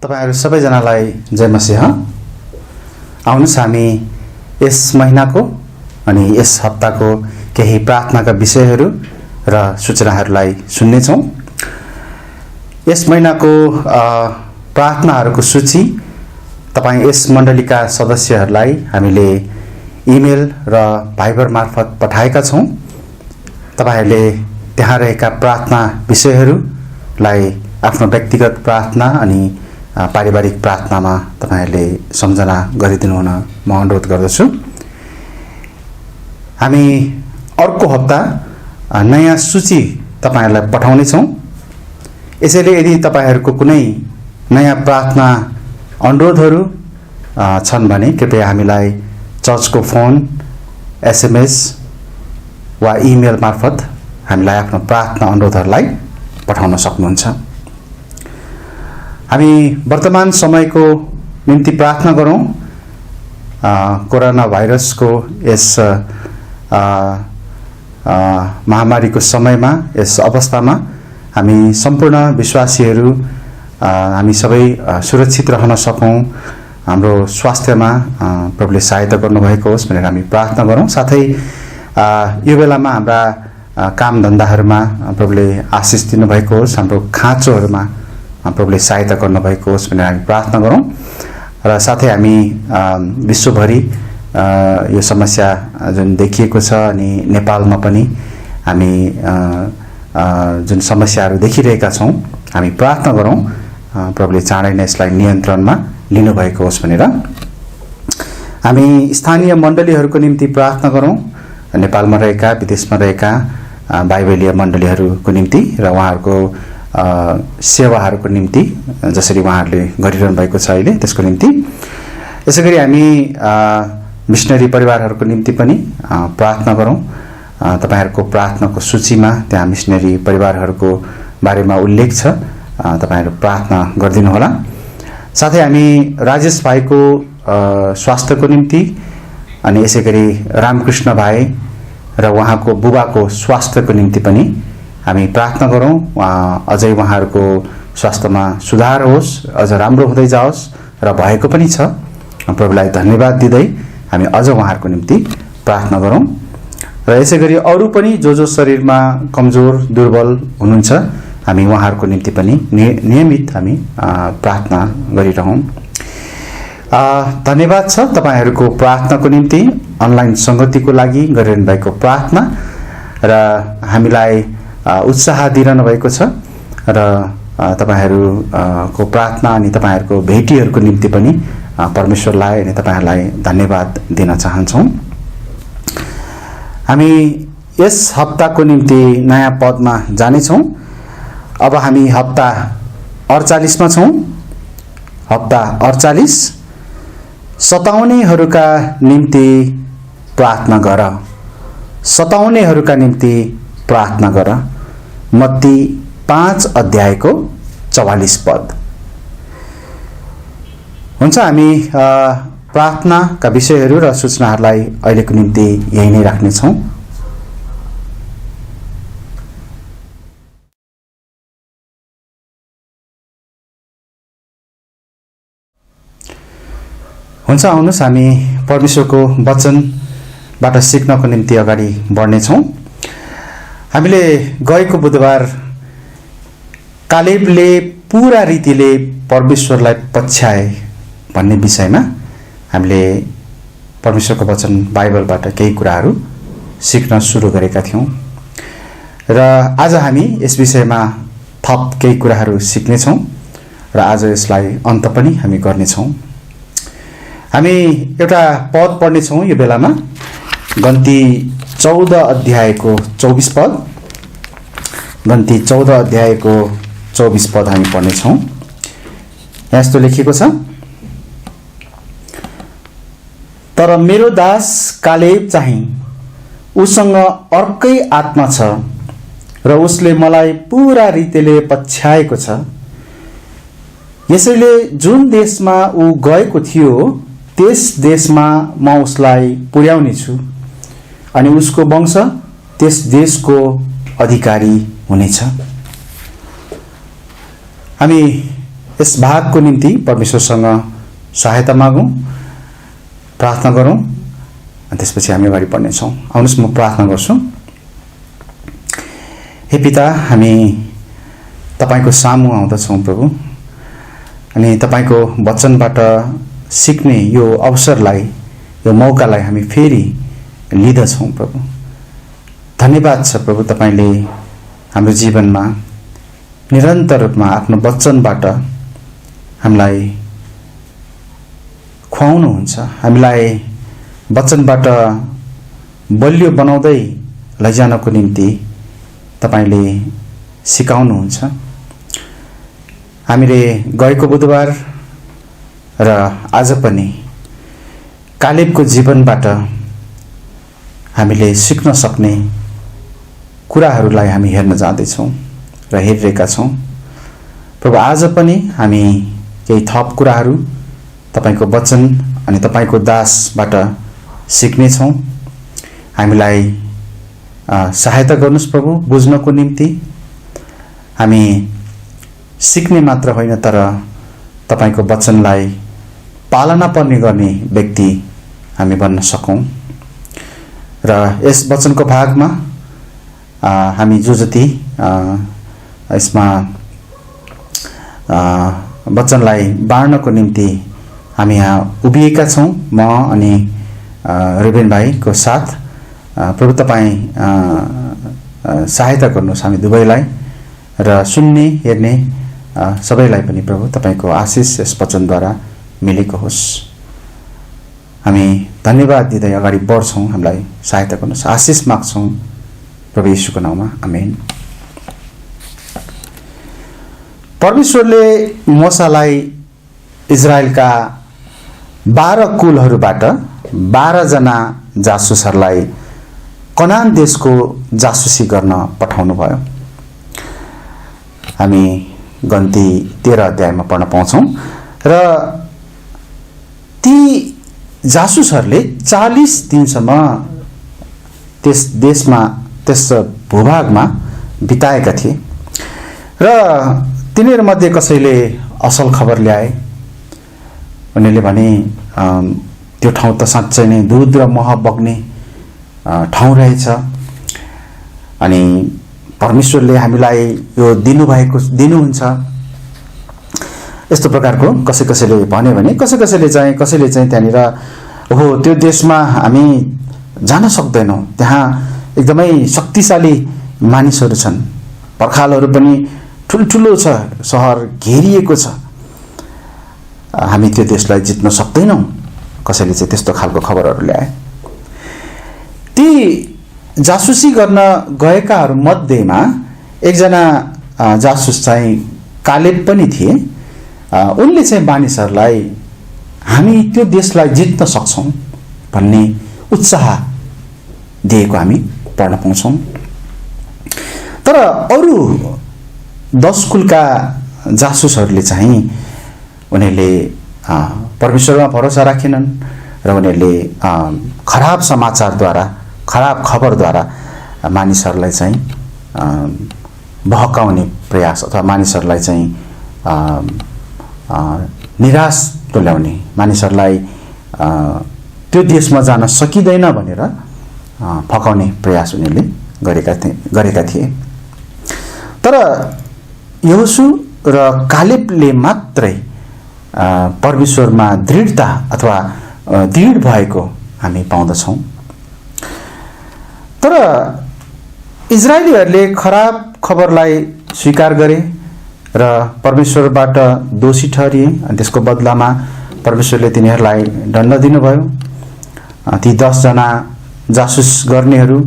तपाईहरु सबैजनालाई जय मसीह। आउनुस् हामी यस महिनाको अनि यस हप्ताको केही प्रार्थनाका विषयहरू र सूचनाहरूलाई सुन्ने छौं। यस महिनाको प्रार्थनाहरूको सूची तपाई यस मण्डलीका सदस्यहरूलाई हामीले इमेल र भाइबर मार्फत पठाएका छौं। तपाईहरुले त्यहाँ रहेका प्रार्थना विषयहरूलाई आफ्नो व्यक्तिगत प्रार्थना अनि पारिवारिक प्रार्थनामा तपाईहरुले सम्झना गरिदिनु हुन म अनुरोध गर्दछु। हामी अर्को हप्ता नयाँ सूची तपाईहरुलाई पठाउने छौं। यसैले यदि तपाईहरुको कुनै नयाँ प्रार्थना अनुरोधहरू छन् भने कृपया हामीलाई चर्चको फोन, एसएमएस वा इमेल मार्फत हामीलाई आफ्नो प्रार्थना अनुरोधहरूलाई पठाउन सक्नुहुन्छ। हामी वर्तमान समयको निम्ति प्रार्थना गरौं। कोरोना भाइरसको यस महामारीको समयमा, यस अवस्थामा हामी सम्पूर्ण विश्वासीहरू हामी सबै सुरक्षित रहन सकौं, हाम्रो स्वास्थ्यमा प्रभुले सहायता गर्नुभएको होस् भनेर हामी प्रार्थना गरौं। साथै यो बेलामा हाम्रा काम धन्दाहरूमा प्रभुले आशिष दिनुभएको होस्, हाम्रो खाँचोहरूमा प्रभुले सहायता गर्नुभएको होस् भनेर हामी प्रार्थना गरौं। र साथै हामी विश्वभरि यो समस्या जुन देखिएको छ अनि नेपालमा पनि हामी जुन समस्याहरू देखिरहेका छौं, हामी प्रार्थना गरौं प्रभुले चाँडै नै यसलाई नियन्त्रणमा लिनुभएको होस् भनेर। हामी स्थानीय मण्डलीहरूको निम्ति प्रार्थना गरौं, नेपालमा रहेका, विदेशमा रहेका बाइबलीय मण्डलीहरूको निम्ति र उहाँहरूको सेवाहरूको निम्ति जसरी उहाँहरूले गरिरहनु भएको छ अहिले त्यसको निम्ति। यसैगरी हामी मिशनरी परिवारहरूको निम्ति पनि प्रार्थना गरौं। तपाईहरुको प्रार्थनाको सूचीमा त्यहाँ मिशनरी परिवारहरूको बारेमा उल्लेख छ, तपाईहरु प्रार्थना गरिदिनु होला। साथै हामी राजेश भाइको स्वास्थ्यको निम्ति अनि यसैगरी रामकृष्ण भाइ र उहाँको बुबाको स्वास्थ्यको निम्ति पनि हामी प्रार्थना गरौं। अझै उहाँहरूको स्वास्थ्यमा सुधार होस्, अझ राम्रो हुँदै जाओस् र भएको पनि छ। प्रभुलाई धन्यवाद दिँदै हामी अझ उहाँहरूको निम्ति प्रार्थना गरौं। र यसैगरी अरू पनि जो शरीरमा कमजोर, दुर्बल हुनुहुन्छ, हामी उहाँहरूको निम्ति पनि नियमित हामी प्रार्थना गरिरहौं। धन्यवाद छ तपाईहरुको प्रार्थनाको निम्ति, अनलाइन संगतिको लागि गरिरहनु भएको प्रार्थना र हामीलाई उत्साह दिइरहनु भएको छ। र तपाईहरुको प्रार्थना अनि तपाईहरुको भेटीहरुको निम्ति पनि परमेश्वरलाई अनि तपाईहरुलाई धन्यवाद दिन चाहन्छौं। हामी यस हप्ताको निम्ति नयाँ पदमा जानेछौं। अब हामी हप्ता 48 मा छौं। हप्ता 48 सताउनेहरूका निम्ति प्रार्थना गर। सताउनेहरूका निम्ति प्रार्थना गर। मत्ती 5 अध्यायको 44 पद। हुन्छ, हामी प्रार्थनाका विषयहरू र सूचनाहरूलाई अहिलेको निम्ति यही नै राख्ने छौं। हुन्छ, आउनुस् हामी परमेश्वरको वचनबाट सिक्नको निम्ति अगाडि बढ्ने छौं। हामीले गएको बुधबार कालेबले पूरा रीतिले परमेश्वरलाई पछ्याए भन्ने विषयमा हामीले परमेश्वरको वचन बाइबलबाट केही कुराहरू सिक्न सुरु गरेका थियौं र आज हामी यस विषयमा थप केही कुराहरू सिक्ने छौं र आज यसलाई अन्त पनि हामी गर्ने छौं। हामी एउटा पद पढ्ने छौं यो बेलामा, गन्ती 14 अध्यायको 24 पद। गन्ती 14 अध्यायको 24 पद हामी पढ्ने छौं। यस्तो लेखिएको छ, तर मेरो दास कालेब चाहिँ उसँग अर्कै आत्मा छ र उसले मलाई पूरा रीतिले पछ्याएको छ। यसैले जुन देशमा ऊ गएको थियो त्यस देशमा म उसलाई पुर्याउने छु अनि उसको वंश त्यस देशको अधिकारी हुनेछ। हामी यस भागको निम्ति परमेश्वरसँग सहायता मागौँ, प्रार्थना गरौँ अनि त्यसपछि हामी अगाडि बढ्नेछौँ। आउनुहोस् म प्रार्थना गर्छु। हे पिता, हामी तपाईको सामु आउँदछौँ प्रभु, अनि तपाईको वचनबाट सिक्ने यो अवसरलाई, यो मौकालाई हामी फेरि लिँदछौँ प्रभु। धन्यवाद छ प्रभु, तपाईले हाम्रो जीवनमा निरन्तर रूपमा आफ्नो वचनबाट हामीलाई खुवाउनुहुन्छ, हामीलाई वचनबाट बलियो बनाउँदै लैजानको निम्ति तपाईले सिकाउनुहुन्छ। हामीले गएको बुधबार र आज पनि कालेबको जीवनबाट हामीले सिक्न सक्ने कुराहरूलाई हामी हेर्न जाँदैछौँ र हेरिरहेका छौँ प्रभु। आज पनि हामी केही थप कुराहरू तपाईको वचन अनि तपाईको दासबाट सिक्नेछौँ। हामीलाई सहायता गर्नुस् प्रभु बुझ्नको निम्ति। हामी सिक्ने मात्र होइन तर तपाईको वचनलाई पालना गर्ने व्यक्ति हामी बन्न सकौँ। र यस वचनको भागमा हामी जो जति यसमा वचनलाई बाँड्नको निम्ति हामी यहाँ उभिएका छौँ, म अनि रुबेन भाइको साथ, प्रभु तपाईँ सहायता गर्नुहोस् हामी दुवैलाई र सुन्ने हेर्ने सबैलाई पनि प्रभु तपाईको आशिष यस वचनद्वारा मिलेको होस्। हामी धन्यवाद दिँदै अगाडि बढ्छौँ, हामीलाई सहायता गर्नुहोस्, आशिष माग्छौँ प्रभु येशूको नाममा, आमेन। परमेश्वरले मूसालाई इजरायलका 12 कुलहरूबाट 12 जना जासुसहरूलाई कनान देशको जासुसी गर्न पठाउनु भयो। हामी गन्ती 13 अध्यायमा पढ्न पाउँछौँ र ती जासुसहरूले 40 दिनसम्म त्यस देशमा, त्यस भूभागमा बिताएका थिए र तिनीहरूमध्ये कसैले असल खबर ल्याए। उनीहरूले भने त्यो ठाउँ त साँच्चै नै दूध र मह बग्ने ठाउँ रहेछ, अनि परमेश्वरले हामीलाई यो दिनुहुन्छ। यस्तो प्रकारको कसैले भन्यो भने कसैले चाहिँ त्यहाँनिर ओहो त्यो देशमा हामी जान सक्दैनौँ, त्यहाँ एकदमै शक्तिशाली मानिसहरू छन्, पर्खालहरू पनि ठुल्ठुलो छ, सहर घेरिएको छ, हामी त्यो देशलाई जित्न सक्दैनौँ। कसैले चाहिँ त्यस्तो खालको खबरहरू ल्याए। ती जासुसी गर्न गएकाहरू मध्येमा एकजना जासुस चाहिँ कालेब पनि थिए। उनले चाहिँ मानिसहरूलाई हामी त्यो देशलाई जित्न सक्छौँ भन्ने उत्साह दिएको हामी पढ्न पाउँछौँ। तर अरू 10 कुलका जासुसहरूले चाहिँ उनीहरूले परमेश्वरमा भरोसा राखेनन् र उनीहरूले खराब समाचारद्वारा, खराब खबरद्वारा मानिसहरूलाई चाहिँ बहकाउने प्रयास अथवा मानिसहरूलाई चाहिँ निराश तुल्याउने, मानिसहरूलाई त्यो देशमा जान सकिँदैन भनेर फकाउने प्रयास उनीहरूले गरेका थिए। तर यहोशू र कालेबले मात्रै परमेश्वरमा दृढता अथवा दृढ भएको हामी पाउँदछौँ। तर इजरायलीहरूले खराब खबरलाई स्वीकार गरे र परमेश्वरबाट दोषी ठहरिए, अनि त्यसको बदलामा परमेश्वरले तिनीहरूलाई दण्ड दिनुभयो। ती 10 जना जासुस गर्नेहरू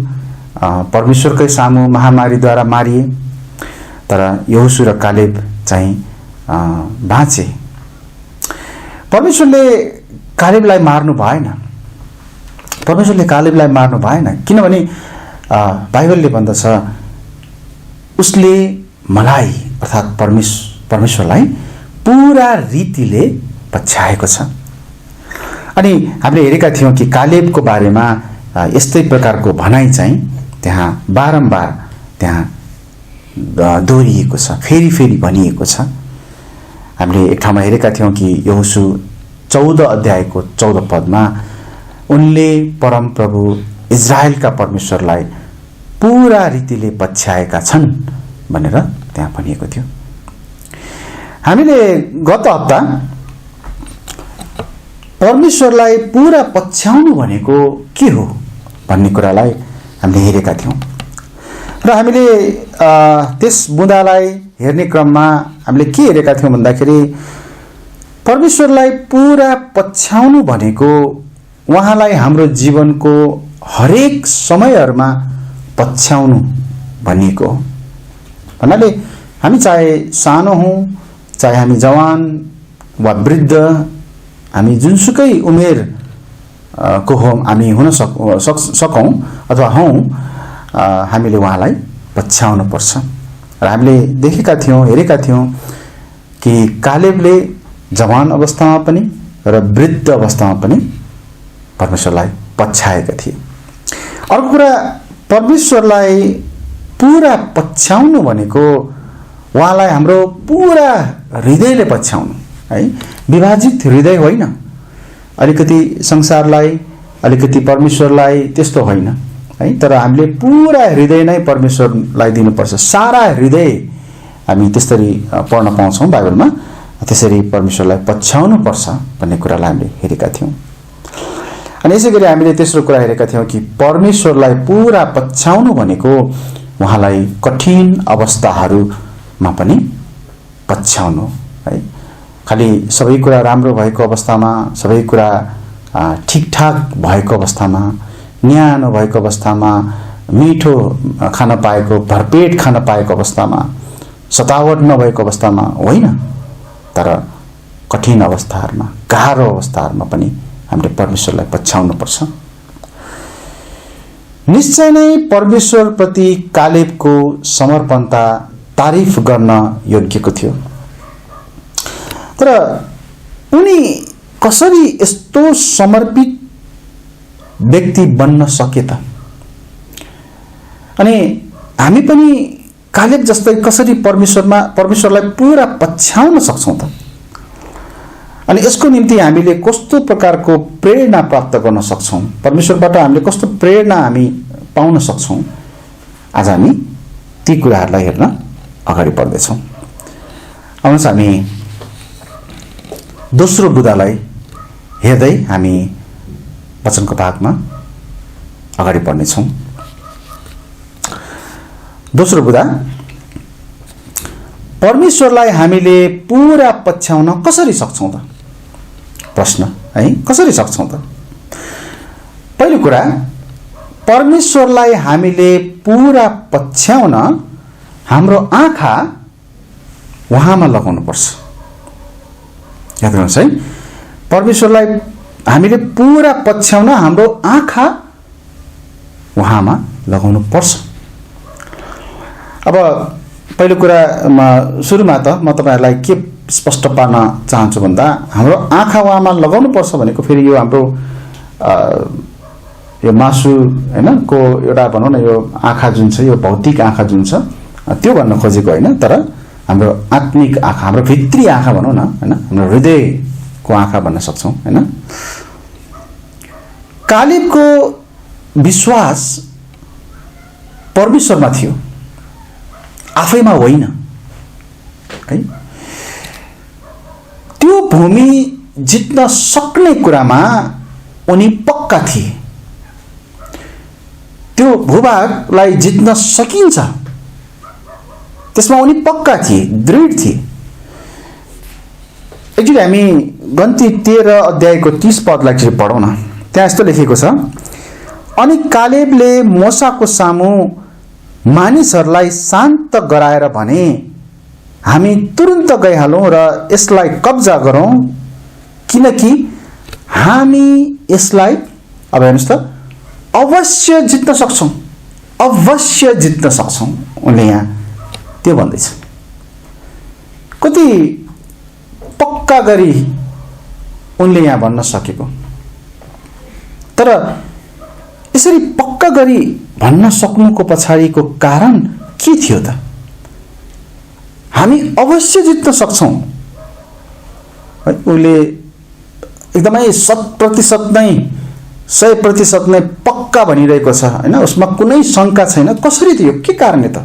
परमेश्वरकै सामु महामारीद्वारा मारिए, तर यहोशू र कालेब चाहिँ बाँचे। परमेश्वरले कालेबलाई मार्नु भएन, किनभने बाइबलले भन्दछ उसले मलाई अर्थात् परमेश्वरलाई पूरा रीतिले पछ्याएको छ। अनि हामीले हेरेका थियौँ कि कालेबको बारेमा यस्तै प्रकारको भनाइ चाहिँ त्यहाँ बारम्बार त्यहाँ दोहोरिएको छ, फेरि भनिएको छ। हामीले एक ठाउँमा हेरेका थियौं कि यहोशू 14 अध्यायको 14 पदमा उनले परम प्रभु इजरायलका परमेश्वरलाई पूरा रीतिले पछ्याएका छन् भनेर त्यहाँ भनिएको थियो। हामीले गत हप्ता परमेश्वरलाई पूरा पछ्याउनु भनेको के हो भन्ने कुरालाई हामीले हेरेका थियौं र हामीले त्यस बुँदालाई हेर्ने क्रममा हामीले के हेरेका थियौं भन्दाखेरि परमेश्वरलाई पूरा पछ्याउनु भनेको उहाँलाई हाम्रो जीवनको हरेक समयहरुमा पछ्याउनु भनिएको हो। भन्नाले हामी चाहे सानो हौं, चाहे हामी जवान वा वृद्ध, हामी जुनसुकै उमेर को हौं, हामी हुन सकौं अथवा हौं, हामीले उहाँलाई पछ्याउनु पर्छ। र हामीले देखेका थियौं, हेरेका थियौं कि कालेबले जवान अवस्थामा पनि र वृद्ध अवस्थामा पनि परमेश्वरलाई पछ्याएका थिए। अर्को कुरा, परमेश्वरलाई पूरा पछ्याउनु भनेको उहाँलाई हाम्रो पूरा हृदयले पछ्याउनु, है, विभाजित हृदय होइन। अलिकति संसारलाई, अलिकति परमेश्वरलाई त्यस्तो होइन, है, तर हामीले पूरा हृदय नै परमेश्वरलाई दिनुपर्छ। सारा हृदय हामी त्यसरी पढ्न पाउँछौं बाइबलमा। त्यसरी परमेश्वरलाई पछ्याउनु पर्छ भन्ने कुरालाई हामीले हेरेका थियौं। अनि यसैगरी हामीले तेस्रो कुरा हेरेका थियौं कि परमेश्वरलाई पूरा पछ्याउनु भनेको उहाँलाई कठिन अवस्थाहरूमा पनि पछ्याउनु, है। खाली सबै कुरा राम्रो भएको अवस्थामा, सबै कुरा ठीकठाक भएको अवस्थामा, न्यानो भएको अवस्थामा, मिठो खान पाएको, भरपेट खान पाएको अवस्थामा, सतावट नभएको अवस्थामा होइन, तर कठिन अवस्थाहरूमा, गाह्रो अवस्थाहरूमा पनि हामीले परमेश्वरलाई पछ्याउनु पर्छ। निश्चय नै परमेश्वरप्रति कालेबको समर्पणता तारिफ गर्न योग्यको थियो। तर उनी कसरी यस्तो समर्पित व्यक्ति बन्न सके त? अनि हामी पनि कालेब जस्तै कसरी परमेश्वरलाई पूरा पछ्याउन सक्छौं त? अनि यसको निम्ति हामीले कस्तो प्रकारको प्रेरणा प्राप्त गर्न सक्छौं? परमेश्वरबाट हामीले कस्तो प्रेरणा हामी पाउन सक्छौं? आज हामी ती कुराहरूलाई हेर्न अगाडि बढ्दैछौं। आउनुहोस् हामी दोस्रो बुँदालाई हेर्दै हामी वचनको भागमा अगाडि बढ्नेछौं। दोस्रो बुँदा, परमेश्वरलाई हामीले पूरा पछ्याउन कसरी सक्छौं त? प्रश्न, है, कसरी सक्छौं त? पहिलो कुरा, परमेश्वरलाई हामीले पूरा पछ्याउन हाम्रो आँखा उहाँमा लगाउनु पर्छ। याद गर्नुहोस्, है, परमेश्वरलाई हामीले पूरा पछ्याउन हाम्रो आँखा उहाँमा लगाउनु पर्छ। अब पहिलो कुरा सुरुमा त म तपाईहरुलाई के स्पष्ट पार्न चाहन्छु भन्दा, हाम्रो आँखा उहाँमा लगाउनु पर्छ भनेको फेरि यो हाम्रो यो मासु हैन को एउटा भनौं न, यो आँखा जुन छ, यो भौतिक आँखा जुन छ त्यो भन्न खोजेको होइन, तर हाम्रो आत्मिक आँखा, हाम्रो भित्री आँखा भनौं न, हैन, हाम्रो हृदयको आँखा भन्न सक्छौं, हैन। कालेबको विश्वास परमेश्वरमा थियो, आफैमा होइन, है। त्यो भूमि जित्न सक्ने कुरामा उनी पक्का थिए। त्यो भूभागलाई जित्न सकिन्छ त्यसमा उनी पक्का थिए, दृढ थिए। एकचोटि हामी गन्ती 13 अध्यायको 30 पदलाई चाहिँ पढौं न। त्यहाँ यस्तो लेखेको छ, अनि कालेबले मोसाको सामु मानिसहरूलाई शान्त गराएर भने, हामी तुरुन्त गइहालौं र यसलाई कब्जा गरौं, किनकि हामी यसलाई, अब हेर्नुस् त, अवश्य जित्न सक्छौं, अवश्य जित्न सक्छौं। उनले यहाँ त्यो भन्दैछ। कति पक्का गरी उनले यहाँ भन्न सकेको। तर यसरी पक्का गरी भन्न सक्नुको पछाडिको कारण के थियो त? हामी अवश्य जित्न सक्छौं है उसले एकदमै 100% नै 100% नै पक्का भनिरहेको छ हैन उसमा कुनै शंका छैन कसरी थियो के कारणले त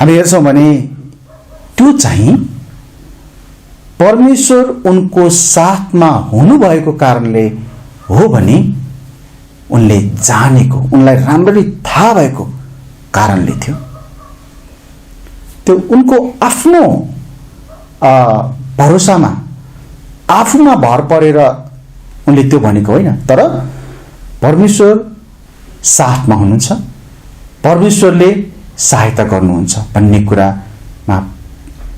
हामी हेर्छौं भने त्यो चाहिँ परमेश्वर उनको साथमा हुनु भएको कारणले हो भने उनले जानेको उनलाई राम्ररी थाहा भएको कारणले थियो त्यो उनको आफ्नो भरोसामा आफूमा भर परेर उनले त्यो भनेको होइन तर परमेश्वर साथमा हुनुहुन्छ परमेश्वरले सहायता गर्नुहुन्छ भन्ने कुरामा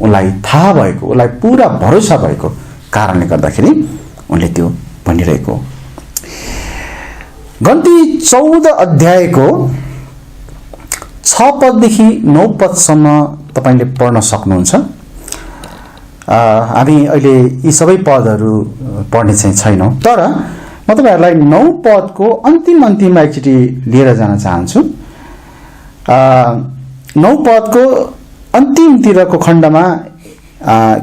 उनलाई थाहा भएको उनलाई पूरा भरोसा भएको कारणले गर्दाखेरि उनले त्यो भनिरहेको गन्ती 14 अध्यायको 6 पददेखि 9 पदसम्म तपाईले पढ्न सक्नुहुन्छ हामी अहिले यी सबै पदहरू पढ्ने चाहिँ छैनौं तर म तपाईहरुलाई 9 पदको अन्तिममा एकचोटी लिएर जान चाहन्छु 9 पदको अन्तिमतिरको खण्डमा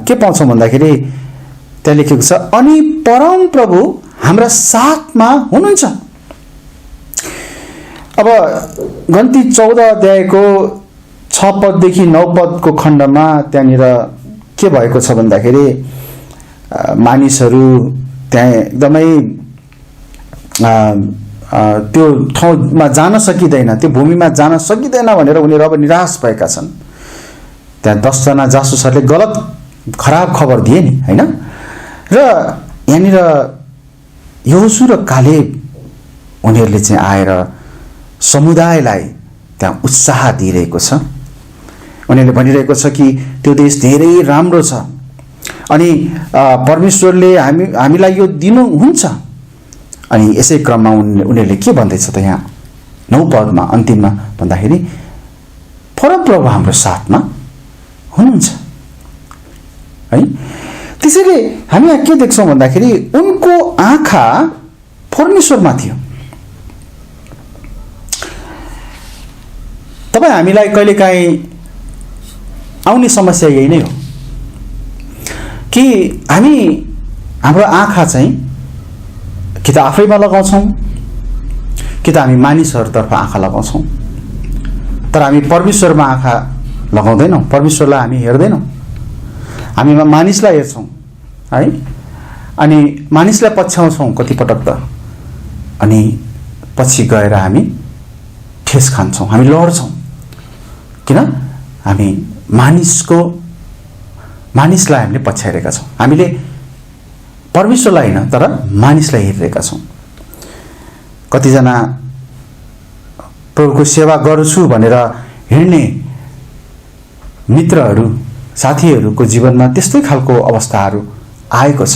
के पाउँछौं भन्दाखेरि त्यहाँ लेखेको छ अनि परम प्रभु हाम्रा साथमा हुनुहुन्छ अब गन्ती 14 अध्यायको 6 पददेखि 9 पदको खण्डमा त्यहाँनिर के भएको छ भन्दाखेरि मानिसहरू त्यहाँ एकदमै त्यो ठाउँमा जान सकिदैन त्यो भूमिमा जान सकिदैन भनेर उनीहरू अब निराश भएका छन् त्यहाँ 10 जना जासुसहरूले गलत खराब खबर दिए नि हैन र यहाँनिर योशु र कालेब उनीहरूले चाहिँ आएर समुदायलाई त्यहाँ उत्साह दिइरहेको छ उनीहरूले भनिरहेको छ कि त्यो देश धेरै राम्रो छ अनि परमेश्वरले हामीलाई यो दिनुहुन्छ अनि यसै क्रममा उनीहरूले के भन्दैछ त यहाँ 9 पदमा अन्तिममा भन्दाखेरि परमप्रभु हाम्रो साथमा हुनुहुन्छ है त्यसैले हामी यहाँ के देख्छौं भन्दाखेरि उनको आँखा परमेश्वरमा थियो तपाई हामीलाई कहिलेकाहीँ आउने समस्या यही नै हो कि हामी हाम्रो आँखा चाहिँ कि त आफैमा लगाउँछौं कि त हामी मानिसहरुतर्फ आँखा लगाउँछौं तर हामी परमेश्वरमा आँखा लगाउँदैनौं परमेश्वरलाई हामी हेर्दैनौं हामी मानिसलाई हेर्छौं है अनि मानिसलाई पछ्याउँछौं कति पटक त अनि पछि गएर हामी ठेस खान्छौं हामी लड्छौं किन हामी मानिसलाई हामीले पछ्याइरहेका छौं हामीले परमेश्वरलाई हैन तर मानिसलाई हेरिरहेका छौं कति जना प्रभुको सेवा गर्छु भनेर हिड्ने मित्रहरू साथीहरूको जीवनमा त्यस्तै खालको अवस्थाहरू आएको छ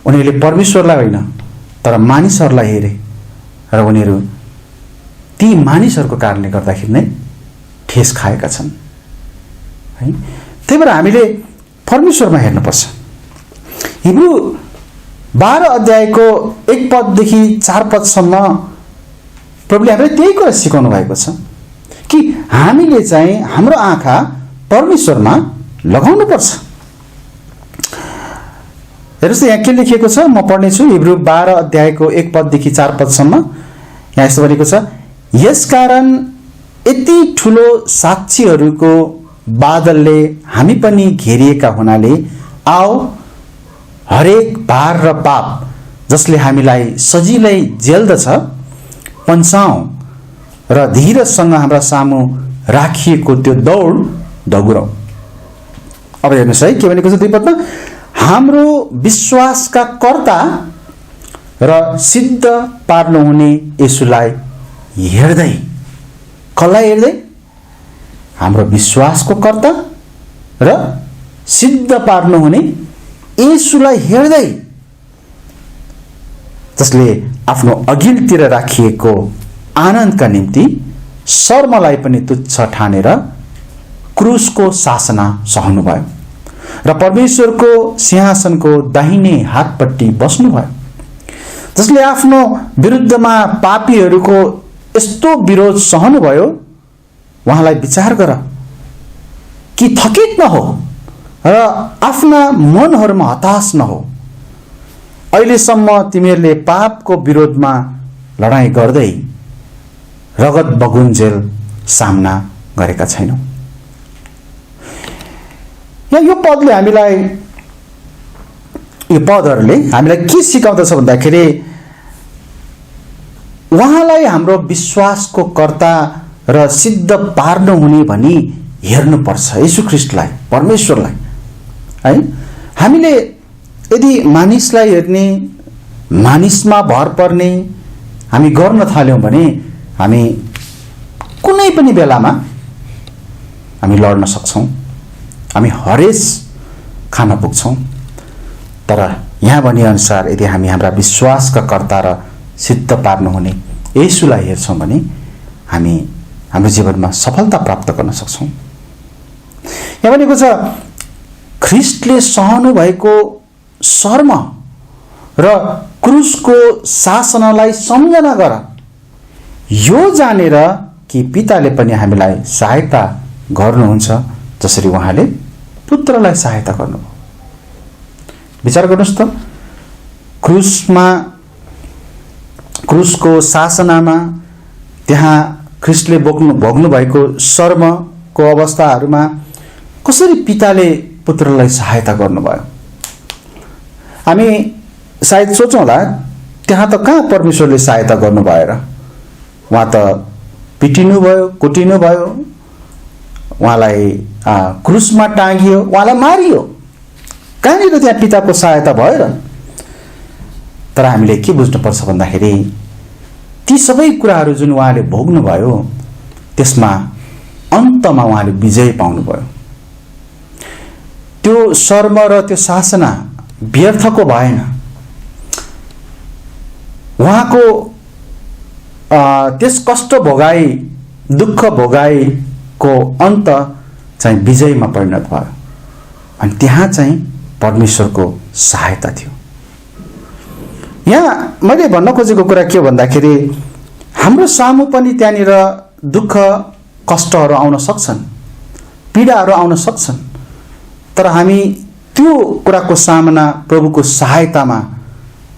उनीहरूले परमेश्वरलाई हैन तर मानिसहरूलाई हेरे र उनीहरू ती मानिसहरूको कारणले गर्दाखेरि नै ठेस खाएका छन् है त्यही भएर हामीले परमेश्वरमा हेर्नुपर्छ हिब्रू 12 अध्यायको 1 पददेखि 4 पदसम्म प्रभुले हामीलाई त्यही कुरा सिकाउनु भएको छ कि हामीले चाहिँ हाम्रो आँखा परमेश्वरमा लगाउनु पर्छ हेर्नुस् यहाँ के लेखिएको छ म पढ्ने छु हिब्रू 12 अध्यायको 1 पददेखि 4 पदसम्म यहाँ यस्तो भनेको छ यसकारण यति ठूलो साक्षीहरूको बादलले हामी पनि घेरिएका हुनाले आओ हरेक भार र पाप जसले हामीलाई सजिलै जेल्दछ पन्छाउँ र धीरजसँग हाम्रा सामु राखिएको त्यो दौड दगुरौं अब हेर्नुस् है के भनेको छ 2 पदमा हाम्रो विश्वासका कर्ता र सिद्ध पार्नु हुने येशूलाई हेर्दै कसलाई हेर्दै हाम्रो विश्वासको कर्ता र सिद्ध पार्नु हुने येशूलाई हेर्दै जसले आफ्नो अघिल्तिर राखिएको आनन्दका निम्ति शर्मलाई पनि तुच्छ ठानेर क्रुसको शासना सहनु भयो र परमेश्वरको सिंहासनको दाहिने हातपट्टि बस्नु भयो जसले आफ्नो विरुद्धमा पापीहरूको यस्तो विरोध सहनु भयो उहाँलाई विचार गर कि थकित नहो र आफ्ना मनहरूमा हताश नहो। अहिलेसम्म तिमीहरूले पापको विरोधमा लडाईँ गर्दै रगत बगुन्जेल सामना गरेका छैनौ। यो पदहरूले हामीलाई के सिकाउँदछ भन्दाखेरि उहाँलाई हाम्रो विश्वासको कर्ता र सिद्ध पार्नुहुने भनी हेर्नुपर्छ, येशू ख्रीष्टलाई, परमेश्वरलाई, है। हामीले यदि मानिसलाई हेर्ने, मानिसमा भर पर्ने हामी गर्न थाल्यौं भने हामी कुनै पनि बेलामा हामी लड्न सक्छौं, हामी हरेस खान पुग्छौं। तर यहाँ भने अनुसार यदि हामी हाम्रा विश्वासका कर्ता र सिद्ध पार्नुहुने येशूलाई हेर्छौं भने हामी हाम्रो जीवनमा सफलता प्राप्त गर्न सक्छौं। यहाँ भनेको छ ख्रीष्टले सहनु भएको शर्म र क्रुसको शासनलाई सम्झना गर, यो जानेर कि पिताले पनि हामीलाई सहायता गर्नुहुन्छ जसरी उहाँले पुत्रलाई सहायता गर्नुभयो। विचार गर्नुस् त, क्रुसको शासनमा त्यहाँ ख्रीष्टले भोग्नु भएको शर्मको अवस्थाहरूमा कसरी पिताले पुत्रलाई सहायता गर्नुभयो। हामी सायद सोचौँला त्यहाँ त कहाँ परमेश्वरले सहायता गर्नुभयो र, उहाँ त पिटिनु भयो, कुटिनु भयो, उहाँलाई क्रुसमा टाँगियो, उहाँलाई मारियो, कहाँनिर त्यहाँ पिताको सहायता भयो र। तर हामीले के बुझ्नुपर्छ भन्दाखेरि ती सबै कुराहरू जुन उहाँले भोग्नुभयो त्यसमा अन्तमा उहाँले विजय पाउनुभयो। त्यो शर्म र त्यो शासना व्यर्थको भएन। उहाँको त्यस कष्ट भोगाई, दुःख भोगाईको अन्त चाहिँ विजयमा परिणत भयो। अनि त्यहाँ चाहिँ परमेश्वरको सहायता थियो। यहाँ मैले भन्न खोजेको कुरा के भन्दाखेरि हाम्रो सामु पनि त्यहाँनिर दुःख कष्टहरू आउन सक्छन्, पीडाहरू आउन सक्छन्, तर हामी त्यो कुराको सामना प्रभुको सहायतामा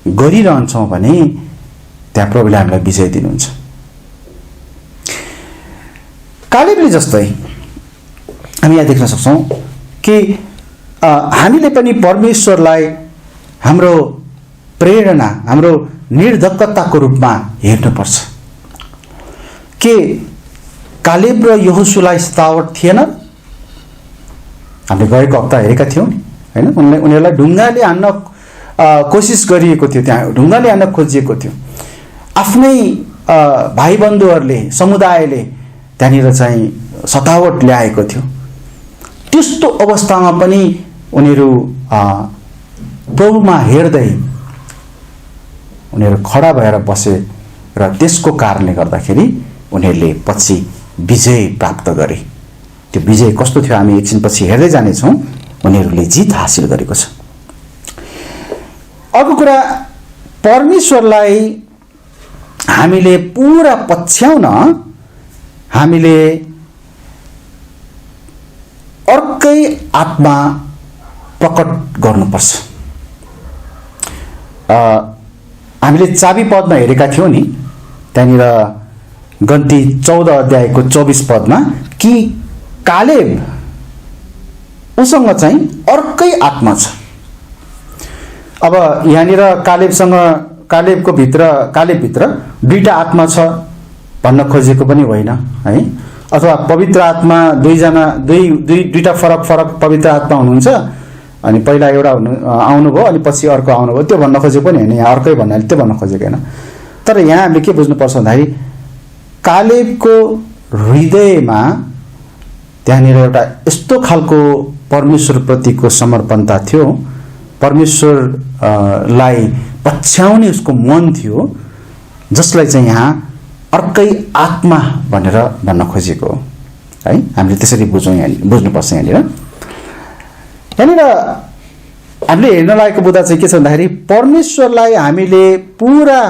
गरिरहन्छौँ भने त्यहाँ प्रभुले हामीलाई विजय दिनुहुन्छ। कालेबले जस्तै हामी यहाँ देख्न सक्छौँ कि हामीले पनि परमेश्वरलाई हाम्रो प्रेरणा, हाम्रो निर्धक्कताको रूपमा हेर्नुपर्छ। के कालेब र यहोशुलाई सतावट थिएन? हामीले गएको हप्ता हेरेका थियौँ नि, हैन? उनीहरूलाई ढुङ्गाले हान्न कोसिस गरिएको थियो, त्यहाँ ढुङ्गाले हान्न खोजिएको थियो। आफ्नै भाइबन्धुहरूले, समुदायले त्यहाँनिर चाहिँ सतावट ल्याएको थियो। त्यस्तो अवस्थामा पनि उनीहरू प्रभुमा हेर्दै उनीहरू खडा भएर बसे र त्यसको कारणले गर्दाखेरि उनीहरूले पछि विजय प्राप्त गरे। त्यो विजय कस्तो थियो हामी एकछिनपछि हेर्दै जानेछौँ। उनीहरूले जित हासिल गरेको छ। अर्को कुरा, परमेश्वरलाई हामीले पुरा पछ्याउन हामीले अर्कै आत्मा प्रकट गर्नुपर्छ। हामीले चाबी पदमा हेरेका थियौँ नि, त्यहाँनिर गन्ती 14 अध्यायको 24 पदमा कि कालेब उसँग चाहिँ अर्कै आत्मा छ। अब यहाँनिर कालेबभित्र दुईटा आत्मा छ भन्न खोजेको पनि होइन, है? अथवा पवित्र आत्मा दुईटा फरक पवित्र आत्मा हुनुहुन्छ, अनि पहिला एउटा आउनुभयो अनि पछि अर्को आउनुभयो, त्यो भन्न खोजेको पनि होइन। यहाँ अर्कै भन्नाले त्यो भन्न खोजेको होइन। तर यहाँ हामीले के बुझ्नुपर्छ भन्दाखेरि कालेबको हृदयमा त्यहाँनिर एउटा यस्तो खालको परमेश्वरप्रतिको समर्पणता थियो, परमेश्वरलाई पछ्याउने उसको मन थियो, जसलाई चाहिँ यहाँ अर्कै आत्मा भनेर भन्न खोजेको हो, है? हामीले त्यसरी बुझ्नुपर्छ। यहाँनिर हामीले हेर्न लागेको बुदा चाहिँ के छ भन्दाखेरि परमेश्वरलाई हामीले पुरा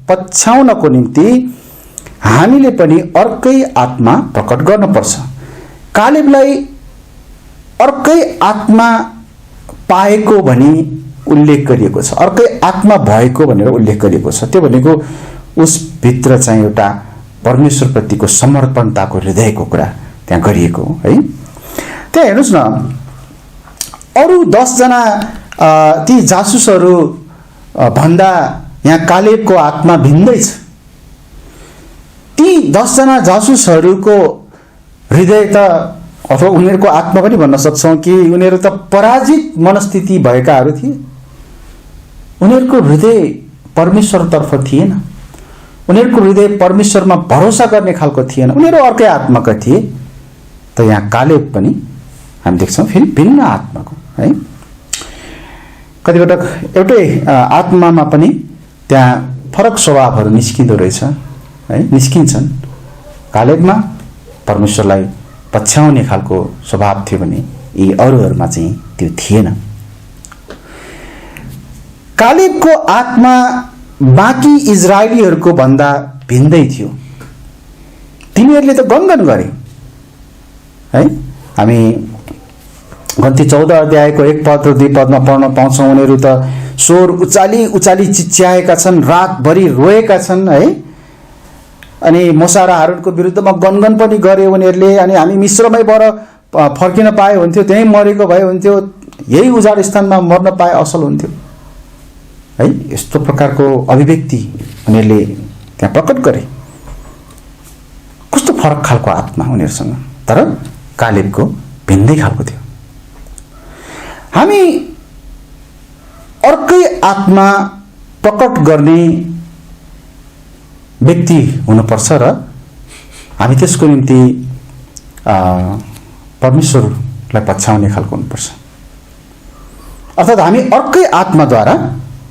पछ्याउनको निम्ति हामीले पनि अर्कै आत्मा प्रकट गर्नुपर्छ। कालेबलाई अर्कै आत्मा पाएको भनी उल्लेख गरिएको छ, अर्कै आत्मा भएको भनेर उल्लेख गरिएको छ। त्यो भनेको उसभित्र चाहिँ एउटा परमेश्वरप्रतिको समर्पणताको हृदयको कुरा त्यहाँ गरिएको हो है। त्यहाँ हेर्नुहोस् न, अरू 10 जना ती जासुसहरू भन्दा यहाँ कालेबको आत्मा भिन्दै छ। ती 10 जना जासुसहरूको हृदय त, अथवा उनीहरूको आत्मा पनि भन्न सक्छौँ कि उनीहरू त पराजित मनस्थिति भएकाहरू थिए। उनीहरूको हृदय परमेश्वरतर्फ थिएन, उनीहरूको हृदय परमेश्वरमा भरोसा गर्ने खालको थिएन, उनीहरू अर्कै आत्माका थिए। त यहाँ कालेब पनि हामी देख्छौँ फेरि भिन्न आत्माको है। कतिपटक एउटै आत्मामा पनि त्यहाँ फरक स्वभावहरू निस्किँदो रहेछ है, निस्किन्छन्। कालेबमा परमेश्वरलाई पछ्याउने खालको स्वभाव थियो भने यी अरूहरूमा चाहिँ त्यो थिएन। कालेबको आत्मा बाँकी इजरायलीहरूको भन्दा भिन्दै थियो। तिनीहरूले त गनगन गरे है। हामी गन्ती 14 अध्यायको 1 पद र 2 पदमा पढ्न पाउँछौँ, उनीहरू त स्वर उचाली उचाली चिच्याएका छन्, रातभरि रोएका छन् है। अनि मूसा र हारूनको विरुद्धमा गनगन पनि गरे उनीहरूले। अनि हामी मिश्रमैबाट फर्किन पाए हुन्थ्यो, त्यहीँ मरेको भए हुन्थ्यो, यही उजाड स्थानमा मर्न पाए असल हुन्थ्यो है। यस्तो प्रकारको अभिव्यक्ति उनीहरूले त्यहाँ प्रकट गरे। कस्तो फरक खालको आत्मा उनीहरूसँग, तर कालेबको भिन्दै खालको थियो। हामी अर्कै आत्मा प्रकट गर्ने व्यक्ति हुनुपर्छ र हामी त्यसको निम्ति परमेश्वरलाई पछ्याउने खालको हुनुपर्छ। अर्थात् हामी अर्कै आत्माद्वारा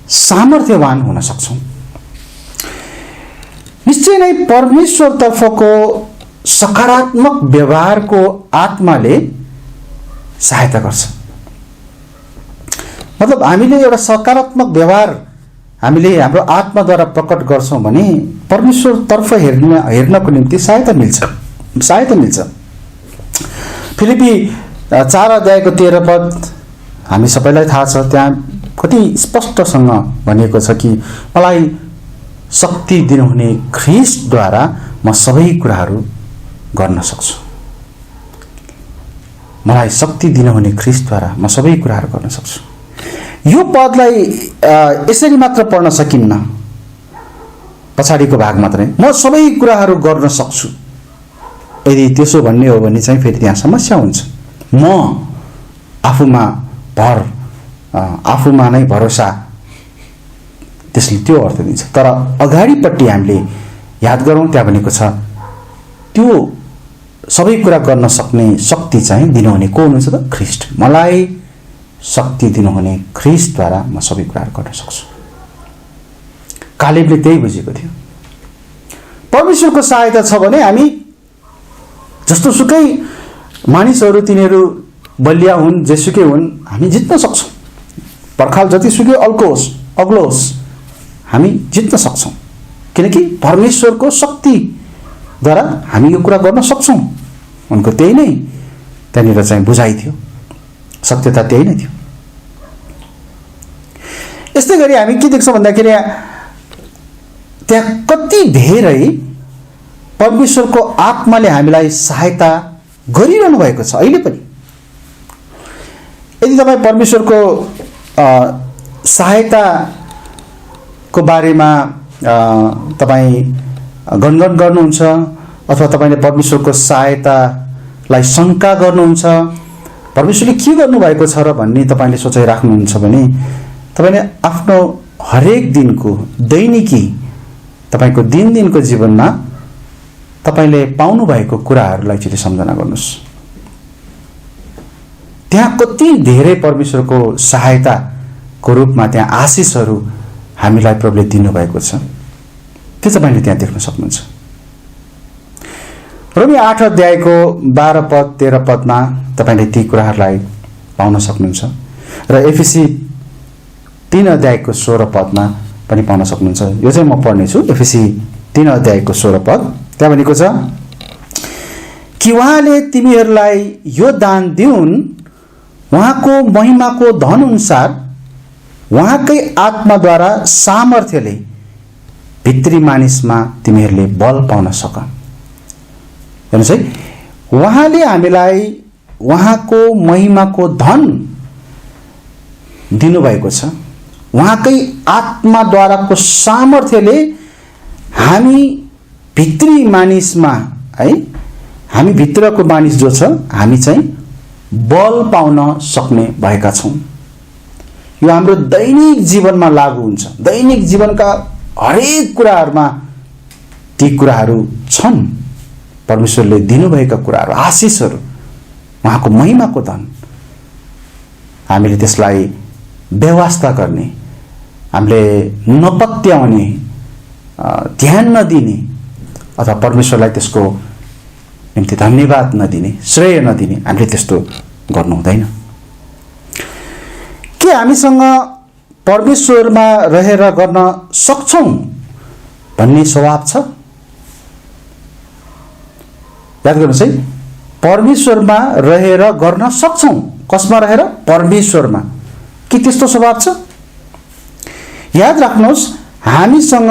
सामर्थ्यवान हुन सक्छौँ। निश्चय नै परमेश्वरतर्फको सकारात्मक व्यवहारको आत्माले सहायता गर्छ। मतलब हामीले एउटा सकारात्मक व्यवहार हामीले हाम्रो आत्माद्वारा प्रकट गर्छौँ भने परमेश्वरतर्फ हेर्नको निम्ति सहायता मिल्छ। फिलिपी 4 अध्यायको 13 पद हामी सबैलाई थाहा छ। त्यहाँ कति स्पष्टसँग भनिएको छ कि मलाई शक्ति दिनुहुने ख्रीष्टद्वारा म सबै कुराहरू गर्न सक्छु। मलाई शक्ति दिनुहुने ख्रीष्टद्वारा म सबै कुराहरू गर्न सक्छु। यो पदलाई यसरी मात्र पढ्न सकिन्न, पछाडिको भाग मात्रै म सबै कुराहरू गर्न सक्छु। यदि त्यसो भन्ने हो भने चाहिँ फेरि त्यहाँ समस्या हुन्छ। म आफूमा नै भरोसा, त्यसले त्यो अर्थ दिन्छ। तर अगाडिपट्टि हामीले याद गरौँ, त्यहाँ भनेको छ त्यो सबै कुरा गर्न सक्ने शक्ति चाहिँ दिनुहुने को हुनुहुन्छ त? ख्रीष्ट। मलाई शक्ति दिनुहुने ख्रीष्टद्वारा म सबै कुराहरू गर्न सक्छु। कालेबले त्यही बुझेको थियो। परमेश्वरको सहायता छ भने हामी जस्तो सुकै मानिसहरू, तिनीहरू बलिया हुन्, जेसुकै हुन्, हामी जित्न सक्छौँ। पर्खाल जतिसुकै अग्लो होस्, हामी जित्न सक्छौँ। किनकि परमेश्वरको शक्तिद्वारा हामी यो कुरा गर्न सक्छौँ। उनको त्यही नै त्यहाँनिर चाहिँ बुझाइ थियो, सत्यता त्यही नै थियो। यस्तै गरी हामी के देख्छौँ भन्दाखेरि त्यहाँ कति धेरै परमेश्वरको आत्माले हामीलाई सहायता गरिरहनु भएको छ अहिले पनि। यदि तपाईँ परमेश्वरको सहायताको बारेमा तपाईँ गनगन गर्नुहुन्छ अथवा तपाईँले परमेश्वरको सहायतालाई शङ्का गर्नुहुन्छ, परमेश्वरले के गर्नुभएको छ र भन्ने तपाईँले सोचिराख्नुहुन्छ भने तपाईँले आफ्नो हरेक दिनको दैनिकी तपाईँको दिनको जीवनमा तपाईँले पाउनुभएको कुराहरूलाई चाहिँ सम्झना गर्नुहोस्। त्यहाँ कति धेरै परमेश्वरको सहायताको रूपमा त्यहाँ आशिषहरू हामीलाई प्रभुले दिनुभएको छ, त्यो तपाईँले त्यहाँ देख्न सक्नुहुन्छ। रोमी 8 अध्यायको 12 पद 13 पदमा तपाईँले ती कुराहरूलाई पाउन सक्नुहुन्छ र एफिसी 3 अध्यायको 16 पदमा पनि पाउन सक्नुहुन्छ। यो चाहिँ म पढ्नेछु। एफिसी 3 अध्यायको 16 पद, त्यहाँ भनेको छ कि उहाँले तिमीहरूलाई यो दान दिउन् उहाँको महिमाको धन अनुसार उहाँकै आत्माद्वारा सामर्थ्यले भित्री मानिसमा तिमीहरूले बल पाउन सक। हेर्नुहोस् है, उहाँले हामीलाई उहाँको महिमाको धन दिनुभएको छ। उहाँकै आत्माद्वाराको सामर्थ्यले हामी भित्री मानिसमा, है, हामी भित्रको मानिस जो छ हामी चाहिँ बल पाउन सक्ने भएका छौँ। यो हाम्रो दैनिक जीवनमा लागू हुन्छ। दैनिक जीवनका हरेक कुराहरूमा ती कुराहरू छन्। परमेश्वरले दिनुभएका कुराहरू, आशिषहरू, उहाँको महिमाको धन। हामीले त्यसलाई बेवास्ता गर्ने, हामीले नपत्याउने, ध्यान नदिने अथवा परमेश्वरलाई त्यसको निम्ति धन्यवाद नदिने, श्रेय नदिने, हामीले त्यस्तो गर्नु हुँदैन। के हामीसँग परमेश्वरमा रहेर गर्न सक्छौँ भन्ने स्वभाव छ? याद गर्नुहोस् है, परमेश्वरमा रहेर गर्न सक्छौँ। कसमा रहेर? परमेश्वरमा। के त्यस्तो स्वभाव छ? याद राख्नुहोस्, हामीसँग